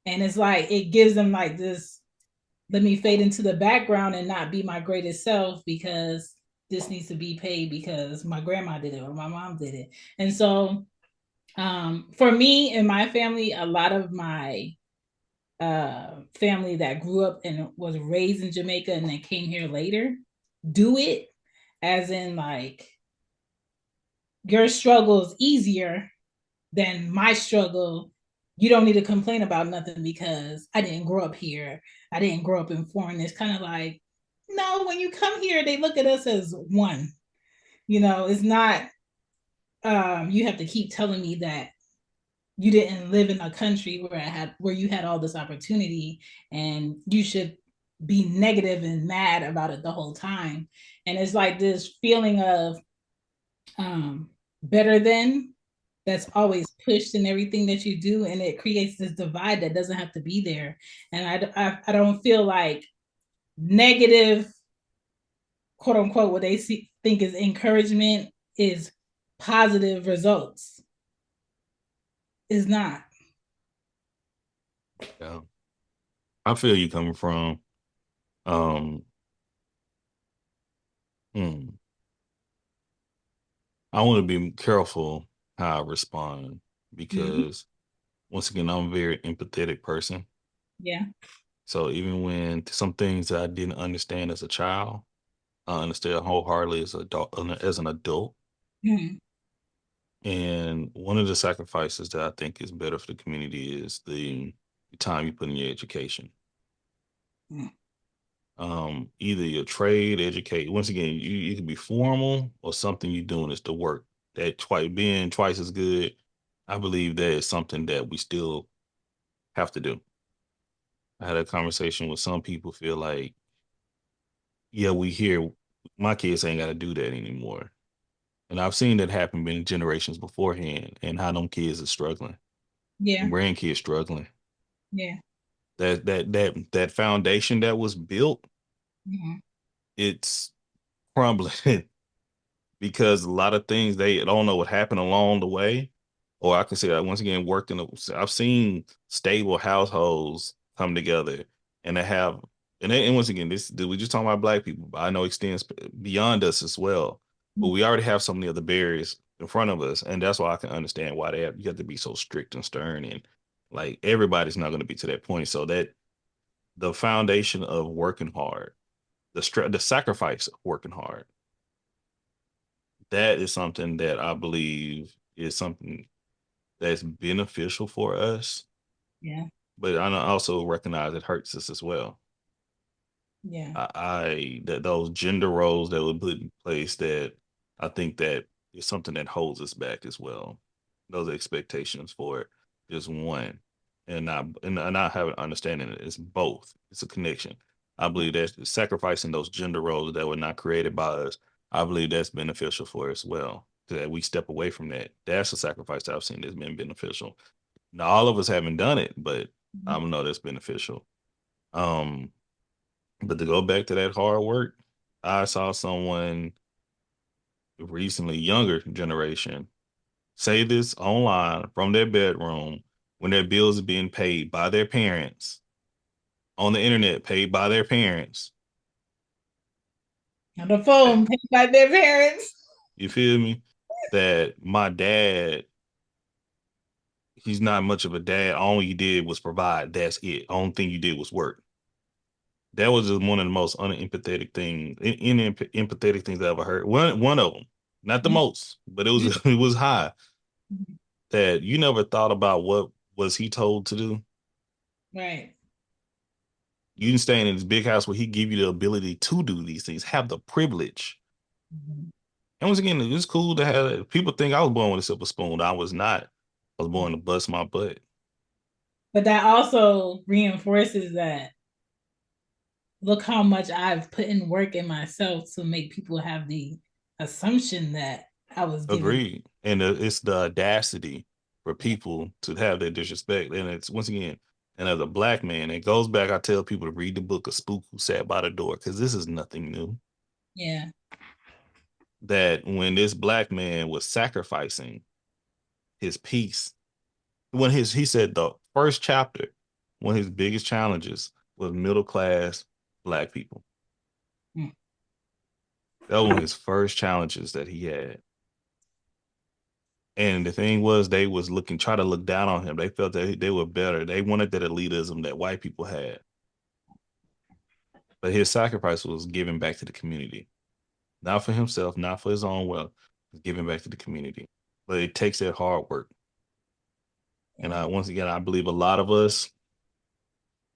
And it's like, it gives them like this, let me fade into the background and not be my greatest self because this needs to be paid because my grandma did it or my mom did it. And so for me and my family, a lot of my family that grew up and was raised in Jamaica and then came here later do it as in like, your struggle is easier than my struggle. You don't need to complain about nothing because I didn't grow up here. I didn't grow up in foreign. It's kind of like, no, when you come here, they look at us as one. It's not, you have to keep telling me that you didn't live in a country where you had all this opportunity and you should be negative and mad about it the whole time. And it's like this feeling of um better than that's always pushed in everything that you do, and it creates this divide that doesn't have to be there. And I don't feel like negative, quote unquote, what they think is encouragement is positive results. Is not. Yeah, I feel you coming from. Um, hmm, I want to be careful how I respond Mm-hmm. because once again, I'm a very empathetic person. Yeah. So even when some things that I didn't understand as a child, I understand wholeheartedly as an adult. Mm-hmm. And one of the sacrifices that I think is better for the community is the time you put in your education. Either your trade, educate. Once again, you can be formal or something you're doing is the work. That twice being twice as good, I believe that is something that we still have to do. I had a conversation with some people feel like, yeah, we hear my kids ain't got to do that anymore. And I've seen that happen in generations beforehand and how them kids are struggling. Yeah. And grandkids struggling. Yeah. That foundation that was built, Mhm. it's crumbling because a lot of things they don't know what happened along the way. Or I can say that once again, I've seen stable households come together and they have, and once again, we just talking about black people, but I know extends beyond us as well. But we already have so many other barriers in front of us, and that's why I can understand why you have to be so strict and stern, and like everybody's not going to be to that point. So that the foundation of working hard, the sacrifice of working hard, that is something that I believe is something that's beneficial for us, Yeah. but I also recognize it hurts us as well. Yeah. I that those gender roles that were put in place, that I think that is something that holds us back as well. Those expectations for it is one, and not having understanding it. It's both. It's a connection. I believe that sacrificing those gender roles that were not created by us, I believe that's beneficial for us as well. That we step away from that. That's a sacrifice that I've seen that's been beneficial. Now all of us haven't done it, but I Mhm. know that's beneficial. Um, but to go back to that hard work, I saw someone recently, younger generation, say this online from their bedroom when their bills are being paid by their parents, on the internet, paid by their parents. On the Eh, phone, paid by their parents. You feel me? That my dad, he's not much of a dad. All he did was provide. That's it. Only thing you did was work. That was just one of the most unempathetic things, empathetic things I ever heard. One of them, not the Mhm. most, but it was it was high. Mhm. That you never thought about what was he told to do. Right. You can stay in this big house where he give you the ability to do these things, have the privilege. Mhm. And once again, it's cool to have people think I was born with a silver spoon. I was not. I was born Yeah. to bust my butt. But that also reinforces that look how much I've put in work in myself to make people have the assumption that I was given. Agreed. And it's the audacity for people to have that disrespect. And it's once again, and as a black man, it goes back. I tell people to read the book of Spook Who Sat by the Door, because this is nothing new. Yeah. That when this black man was sacrificing his peace, when he said the first chapter, one of his biggest challenges was middle class black people. Mm. That was one of his first challenges that he had. And the thing was, they was try to look down on him. They felt that they were better. They wanted that elitism that white people had. But his sacrifice was giving back to the community, not for himself, not for his own wealth, giving back to the community. But it takes that hard work. And Yeah. once again, I believe a lot of us,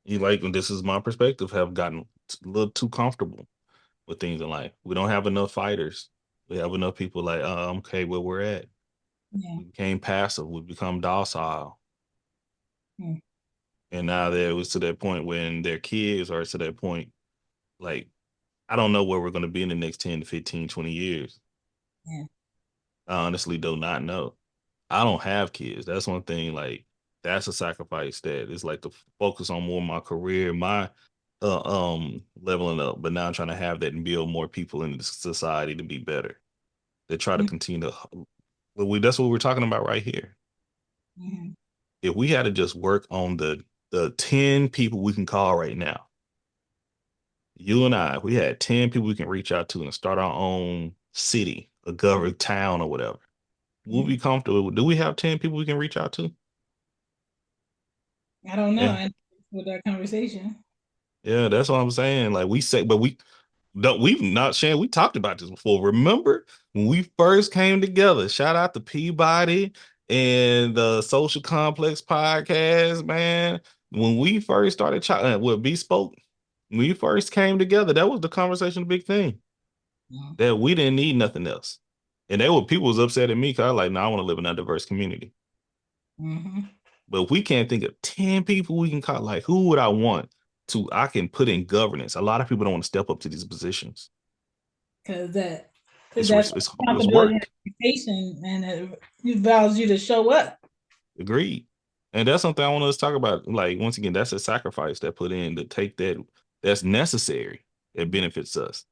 and this is my perspective, have gotten a little too comfortable with things in life. We don't have enough fighters. We have enough people like, I'm okay where we're at. Yeah. We became passive. We become docile. Mm. And now that it was to that point when their kids are to that point, like, I don't know where we're going to be in the next 10 to 15, 20 years. Yeah. I honestly do not know. I don't have kids. That's one thing, like, that's a sacrifice that is like to focus on more of my career, my leveling up. But now I'm trying to have that and build more people in the society to be better. They try to Mm. continue to, that's what we're talking about right here. Mhm. If we had to just work on the 10 people we can call right now, you and I, if we had 10 people we can reach out to and start our own city, a government town or whatever, we'll Mhm. be comfortable. Do we have 10 people we can reach out to? I don't know. Yeah. And with that conversation. Yeah, that's what I'm saying. Like we say, but we've not shared. We talked about this before. Remember when we first came together? Shout out to Peabody and the Social Complex podcast, man. When we first started chatting with Bespoke, when we first came together, that was the conversation, the big thing. Mhm. That we didn't need nothing else. And they were people was upset at me because I was like, no, I want to live in a diverse community. Mhm. But if we can't think of 10 people we can call, like who would I want to I can put in governance? A lot of people don't want to step up to these positions. Because that It's that's it's responsibility and work. expectation, and it allows you to show up. Agreed. And that's something I want us to talk about. Like once again, that's a sacrifice that put in to take that that's necessary. It benefits us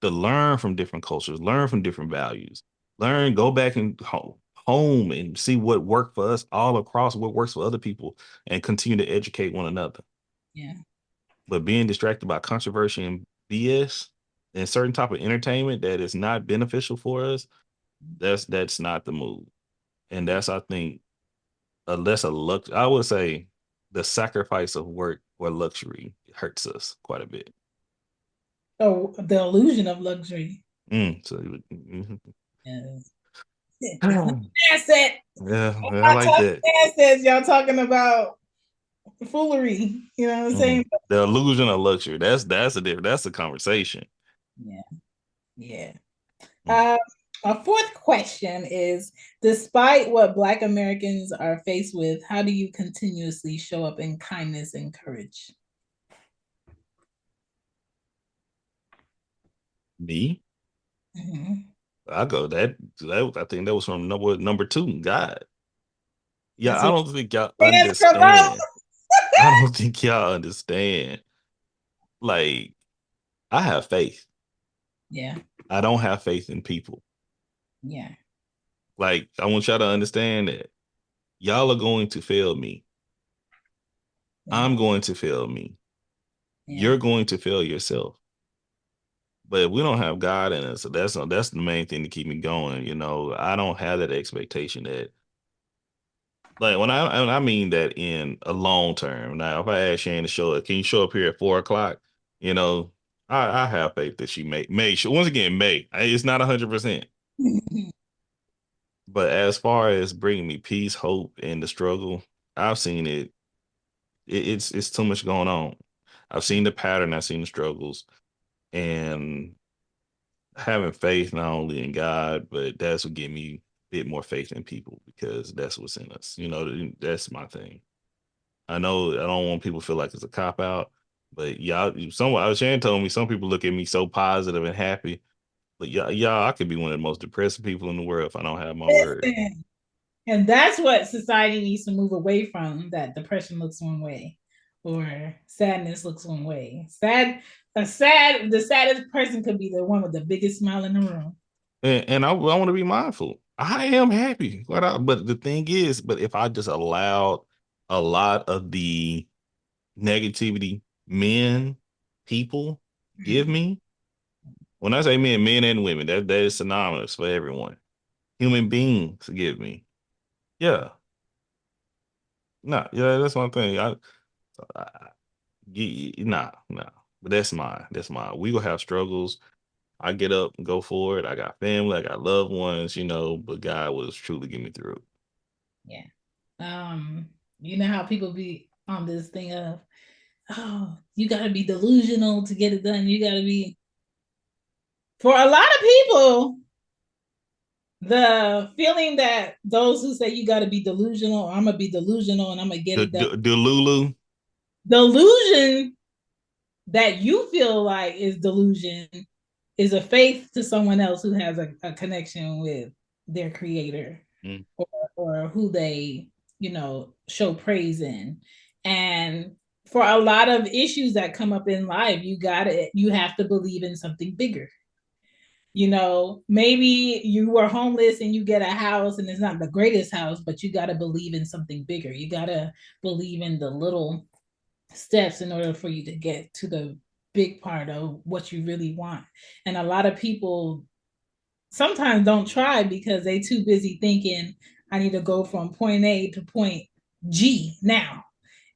to learn from different cultures, learn from different values, learn, go back and home and see what worked for us all across, what works for other people, and continue to educate one another. Yeah. But being distracted by controversy and BS and certain type of entertainment that is not beneficial for us, that's not the move. And Yeah. that's I think that's a lux. I would say the sacrifice of work or luxury hurts us quite a bit. Oh, the illusion of luxury. So Yes. It's not yeah, an asset. I I'm not like talking that. assets. Y'all talking about foolery. You know what I'm saying? The illusion of luxury. That's a different. That's a conversation. Yeah. Yeah. Mm. Um, a fourth question is, despite what Black Americans are faced with, how do you continuously show up in kindness and courage? Me, Mhm. I go that. I think that was from number two. God, yeah. That's I what don't think y'all yes, come on. understand. I don't think y'all understand. Like I have faith. Yeah, I don't have faith in people. yeah, Like I want y'all to understand that y'all are going to fail me. yeah, I'm going to fail me. yeah. You're going to fail yourself. But we don't have God in us, so that's the main thing to keep me going. I don't have that expectation that, like, when I mean that in a long term. Now, if I ask Shane to show up, can you show up here at 4 o'clock? You know, I have faith that she may show. Once again, may. It's not 100%. But as far as bringing me peace, hope, and the struggle, I've seen it. It's too much going on. I've seen the pattern. I've seen the struggles, and having faith not only in God, but that's what give me a bit more faith in people because that's what's in us. That's my thing. I know I don't want people to feel like it's a cop out, but y'all, someone Shan told me some people look at me so positive and happy, but y'all, I could be one of the most depressing people in the world if I don't have my word. Listen. And that's what society needs to move away from, that depression looks one way or sadness looks one way. The saddest person could be the one with the biggest smile in the room. And I want to be mindful. I am happy, but the thing is, but if I just allowed a lot of the negativity people give me. When I say men and women, that is synonymous for everyone. Human beings give me. Yeah. Nah, yeah, that's one thing. I nah. But that's mine. That's mine. We gonna have struggles. I get up and go forward. I got family, I got loved ones, but God was truly getting me through. Yeah. You know how people be on this thing of, oh, you gotta be delusional to get it done. You gotta be, for a lot of people, the feeling that those who say you gotta be delusional, I'm gonna be delusional and I'm gonna get it done. Lulu. Delusion that you feel like is delusion is a faith to someone else who has a connection with their creator, Mm. or who they, show praise in. And for a lot of issues that come up in life, you have to believe in something bigger. Maybe you were homeless and you get a house and it's not the greatest house, but you got to believe in something bigger. You got to believe in the little steps in order for you to get to the big part of what you really want. And a lot of people sometimes don't try because they too busy thinking, I need to go from point A to point G now.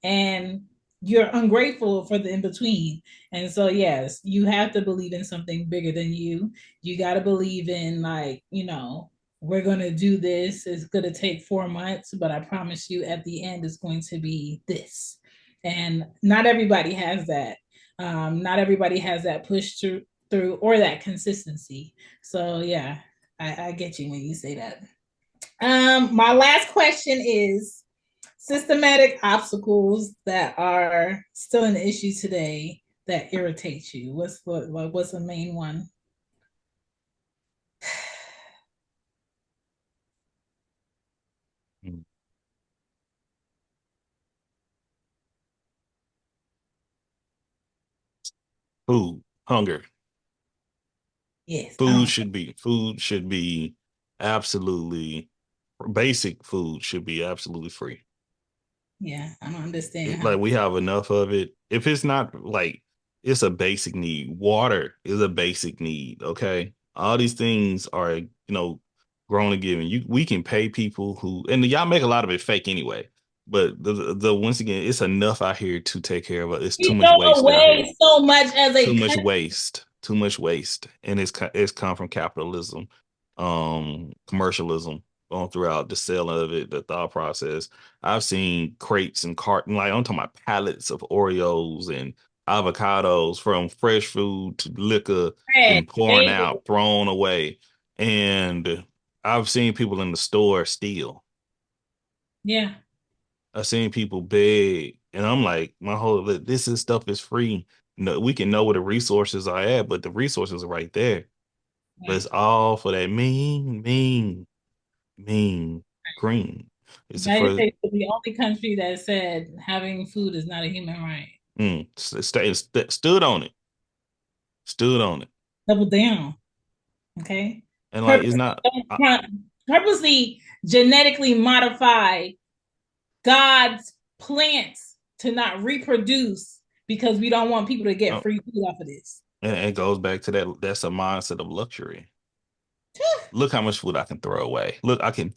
And you're ungrateful for the in between. And so, yes, you have to believe in something bigger than you. You got to believe in, like, we're going to do this. It's going to take 4 months, but I promise you at the end, it's going to be this. And not everybody has that. Not everybody has that push through or that consistency. So, yeah, I get you when you say that. My last question is, systematic obstacles that are still an issue today that irritate you. What's the main one? Mm. Food, hunger. Yes, I Food don't. should be food should be absolutely basic food should be absolutely free. Yeah, I don't understand how. Like we have enough of it. If it's not like it's a basic need. Water is a basic need. Okay. All these things are, grown and given. We can pay people who and y'all make a lot of it fake anyway. But the once again, it's enough out here to take care of it. It's too We much throw waste out here. away so much as Too a much country. waste. Too much waste. And it's come from capitalism, commercialism going throughout the sale of it, the thought process. I've seen crates and carton, like I'm talking about pallets of Oreos and avocados from fresh food to liquor Trash, getting poured baby. out, thrown away. And I've seen people in the store steal. Yeah, I've seen people beg, and I'm like, this is stuff is free. No, we can know where the resources are at, but the resources are right there. But it's right. all for that mean green. It's the United first States is the only country that said having food is not a human right. stood on it, stood on it, Double down. Okay. and like it's Purposely, not. I, purposely genetically modify God's plants to not reproduce because we don't want people to get I, free food off of this. and it goes back to that. That's a mindset of luxury. Look how much food I can throw away. Look, I can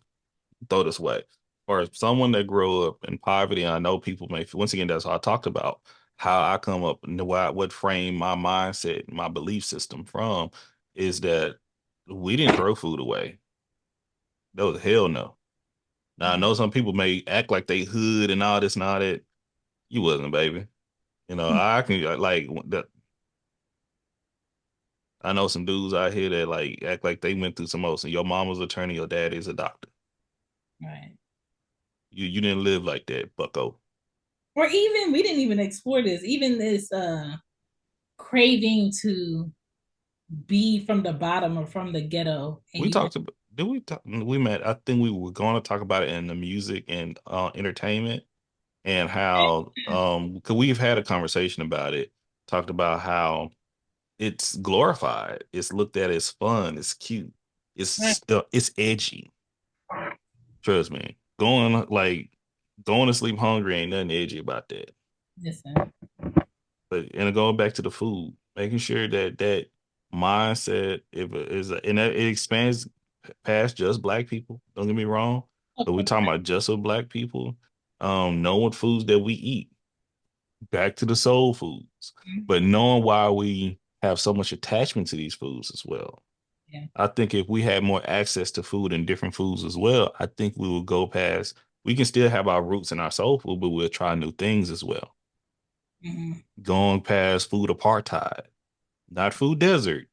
throw this way. Or someone that grew up in poverty, and I know people may, once again, that's how I talked about how I come up and what frame my mindset, my belief system from is that we didn't throw food away. That was hell no. Now I know some people may act like they hood and all this and all that. You wasn't, baby. I can like that. I know some dudes out here that like act like they went through some most. And your mom was an attorney, your dad is a doctor. Right. You didn't live like that, bucko. Or even we didn't even explore this, even this craving to be from the bottom or from the ghetto and We you talked about, did we talk, we met, I think we were going to talk about it in the music and entertainment and how, cause we've had a conversation about it, talked about how it's glorified. It's looked at as fun. It's cute. right. It's edgy. Trust me. Going to sleep hungry ain't nothing edgy about that. Listen. And going back to the food, making sure that mindset if it is and that it expands past just black people. Don't get me wrong, Of but we course. talking about just with black people. Knowing foods that we eat, back to the soul foods, but knowing why we have so much attachment to these foods as well. Yeah. I think if we had more access to food and different foods as well, I think we will go past. We can still have our roots in our soul food, but we'll try new things as well. Mm-hmm. Going past food apartheid, not food desert,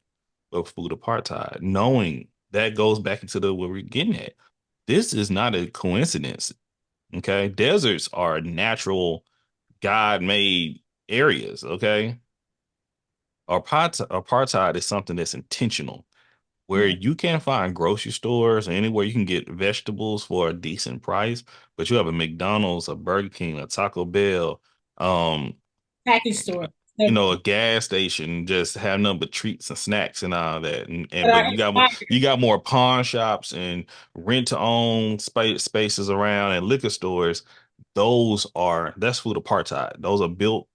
but food apartheid. Knowing that goes back into the what we're getting at. This is not a coincidence. Okay. Deserts are natural, God made areas. Okay. Apartheid is something that's intentional, where Yeah. you can't find grocery stores or anywhere you can get vegetables for a decent price, but you have a McDonald's, a Burger King, a Taco Bell, um, Package store. a gas station, just have nothing but treats and snacks and all that. And But but are you inspired. got more pawn shops and rent to own spaces around and liquor stores. That's food apartheid. Those are built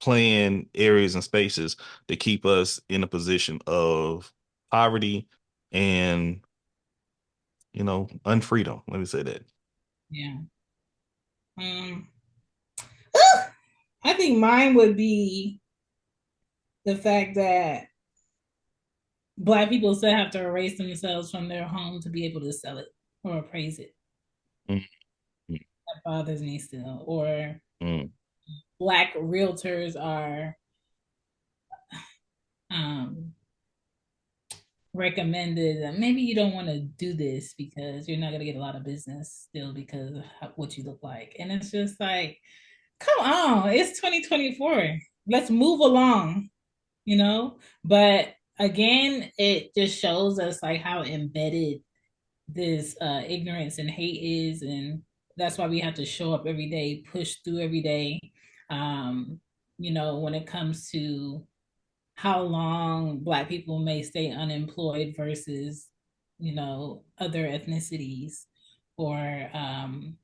planned areas and spaces to keep us in a position of poverty and unfreedom. Let me say that. Yeah. Um, I think mine would be the fact that Black people still have to erase themselves from their home to be able to sell it or appraise it. Mm, That bothers me still. Or mm, Black realtors are um, recommended that maybe you don't want to do this because you're not going to get a lot of business still because of what you look like. And it's just like, come on, it's 2024. Let's move along, you know? But again, it just shows us like how embedded this ignorance and hate is. And that's why we have to show up every day, push through every day. Um, when it comes to how long Black people may stay unemployed versus, other ethnicities, or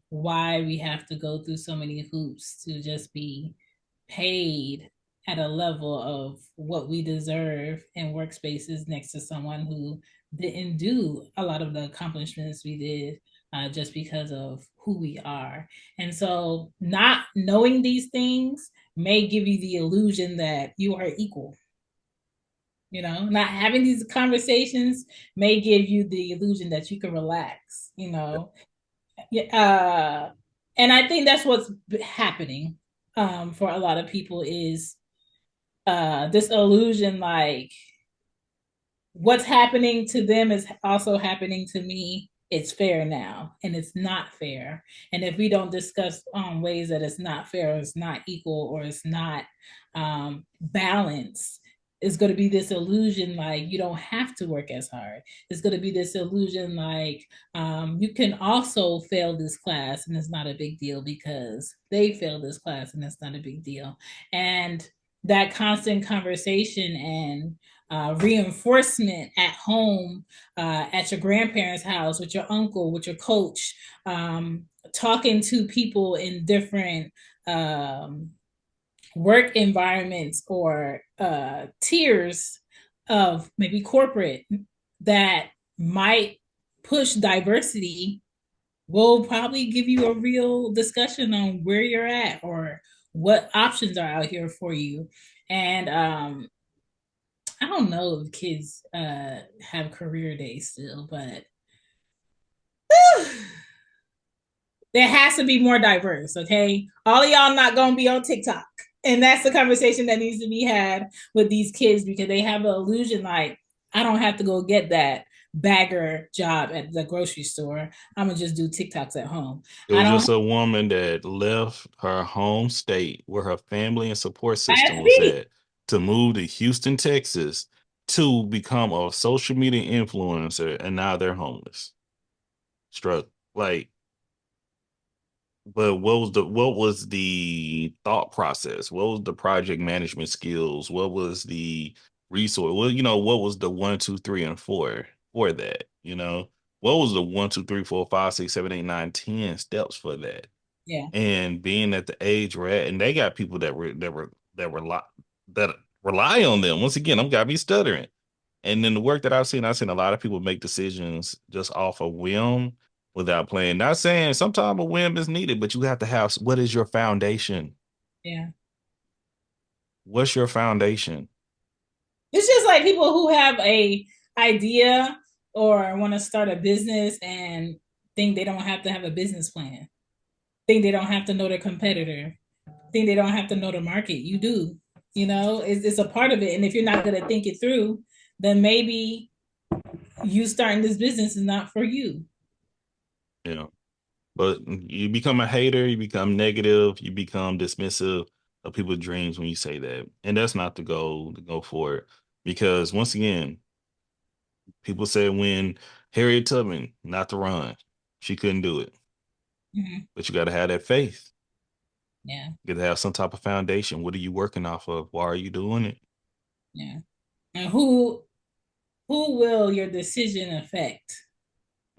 why we have to go through so many hoops to just be paid at a level of what we deserve in workspaces next to someone who didn't do a lot of the accomplishments we did, just because of who we are. And so, not knowing these things may give you the illusion that you are equal. Not having these conversations may give you the illusion that you can relax. Yeah, and I think that's what's happening, for a lot of people, is this illusion, like, what's happening to them is also happening to me. It's fair now, and it's not fair. And if we don't discuss ways that it's not fair, or it's not equal, or it's not balanced, it's going to be this illusion like you don't have to work as hard. It's going to be this illusion like, you can also fail this class and it's not a big deal because they failed this class and it's not a big deal. And that constant conversation and reinforcement at home, at your grandparents' house, with your uncle, with your coach, talking to people in different work environments, or tiers of maybe corporate, that might push diversity, will probably give you a real discussion on where you're at, or what options are out here for you. And I don't know if kids have career days still, but there has to be more diverse. Okay, all of y'all not gonna be on TikTok, and that's the conversation that needs to be had with these kids, because they have an illusion like, I don't have to go get that bagger job at the grocery store. I'm gonna just do TikToks at home. It I was don't. just a woman that left her home state where her family and support system That's was it. at to move to Houston, Texas to become a social media influencer, and now they're homeless. Struck like, but what was the thought process? What was the project management skills? What was the resource? Well, what was the one, two, three, and four for that? What was the one, two, three, four, five, six, seven, eight, nine, 10 steps for that? Yeah, And being at the age we're at, and they got people that rely on them. Once again, I'm gotta be stuttering. And then the work that I've seen a lot of people make decisions just off of whim without planning. Not saying sometimes a whim is needed, but you have to have, what is your foundation? yeah. What's your foundation? It's just like people who have a idea or want to start a business and think they don't have to have a business plan. Think they don't have to know their competitor. Think they don't have to know the market. You do. It's a part of it. And if you're not going to think it through, then maybe you starting this business is not for you. Yeah. But you become a hater, you become negative, you become dismissive of people's dreams when you say that. And that's not the goal to go for it. Because once again, people said when Harriet Tubman, not to run, she couldn't do it. Mm-hmm. But you got to have that faith. Yeah, You got to have some type of foundation. What are you working off of? Why are you doing it? yeah. And who will your decision affect?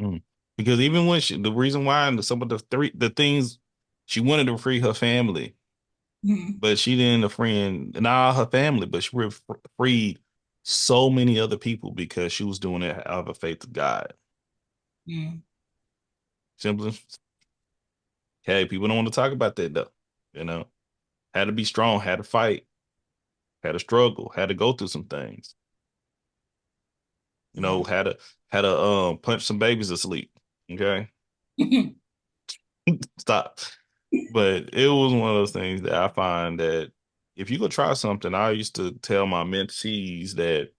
Mm. Because even when the reason why, and some of the things, she wanted to free her family, Mm-hmm. but she didn't free not her family, but she freed so many other people because she was doing it out of a faith of God. Mm-hmm. Simply, hey, people don't want to talk about that though. You know, had to be strong, had to fight, had to struggle, had to go through some things. Yeah. Had to punch some babies to sleep. Okay, stop. But it was one of those things that I find that if you go try something, I used to tell my mentees that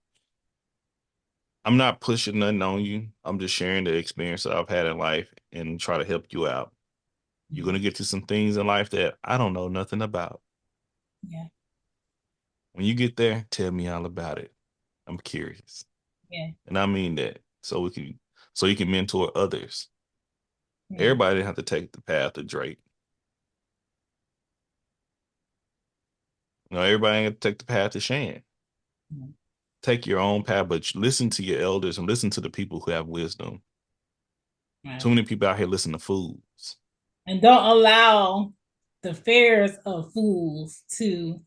I'm not pushing nothing on you. I'm just sharing the experience that I've had in life and try to help you out. You're Mm-hmm. gonna get to some things in life that I don't know nothing about. Yeah, When you get there, tell me all about it. I'm curious. yeah, And I mean that. So you can mentor others. yeah, Everybody didn't have to take the path of Drake. Everybody ain't have to take the path of Shan. Mhm. Take your own path, but listen to your elders and listen to the people who have wisdom. Too Right. many people out here listen to fools. And don't allow the fears of fools to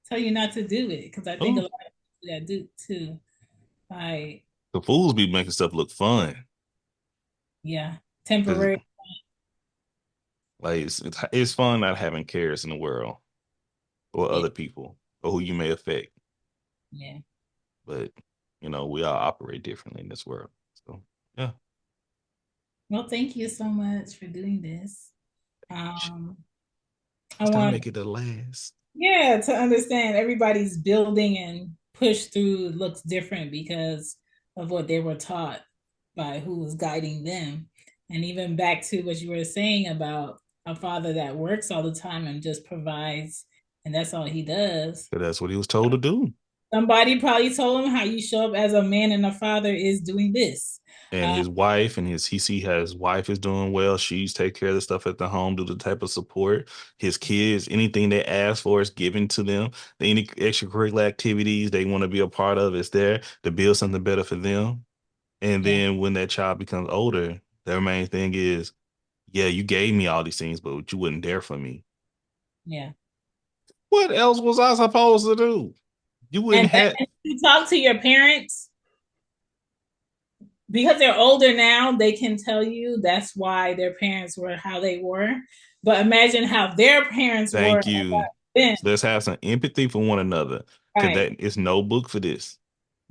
tell you not to do it. Because I think a Oh, lot of people that do too. Like, the fools be making stuff look fun. yeah, Cause temporary. like it's fun not having cares in the world or Yeah, other people or who you may affect. yeah. But we all operate differently in this world. So yeah, Well, thank you so much for doing this. Um, I just gotta want, make it a last. yeah, to understand everybody's building and push through looks different because of what they were taught by who was guiding them. And even back to what you were saying about a father that works all the time and just provides, and that's all he does. But that's what he was told to do. Somebody probably told him how you show up as a man and a father is doing this. And Uh, his wife and he see his wife is doing well. She's take care of the stuff at the home, do the type of support. His kids, anything they ask for is given to them. Any extracurricular activities they want to be a part of is there to build something better for them. And yeah, then when that child becomes older, their main thing is, yeah, you gave me all these things, but you wasn't there for me. yeah. What else was I supposed to do? You And wouldn't then have. you talk to your parents because they're older now, they can tell you that's why their parents were how they were. But imagine how their parents were Thank you. then. So let's have some empathy for one another, because Right, that is no book for this.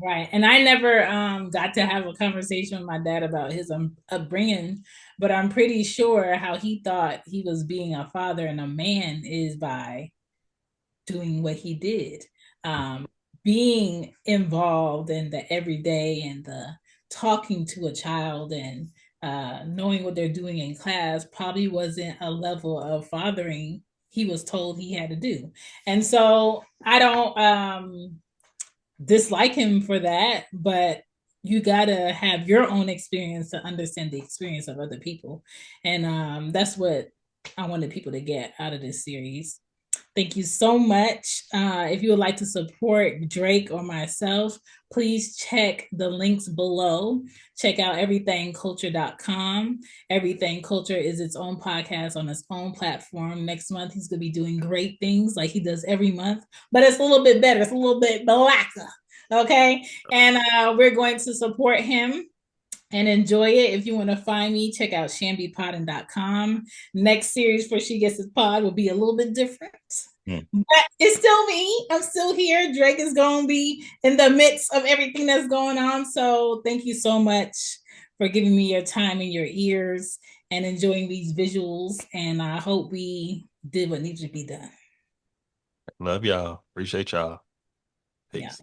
right. And I never got to have a conversation with my dad about his upbringing, but I'm pretty sure how he thought he was being a father and a man is by doing what he did, um, being involved in the everyday and the talking to a child and knowing what they're doing in class probably wasn't a level of fathering he was told he had to do. And so I don't dislike him for that, but you gotta have your own experience to understand the experience of other people. And that's what I wanted people to get out of this series. Thank you so much. If you would like to support Drake or myself, please check the links below. Check out everythingculture.com. Everything Culture is its own podcast on its own platform. Next month, he's going to be doing great things like he does every month, but it's a little bit better. It's a little bit blacker. Okay. And we're going to support him and enjoy it. If you want to find me, check out shambypodden.com. Next series for She Gets His Pod will be a little bit different. Hmm. But it's still me. I'm still here. Drake is going to be in the midst of everything that's going on. So thank you so much for giving me your time and your ears and enjoying these visuals. And I hope we did what needs to be done. Love y'all. Appreciate y'all. Yeah. Peace.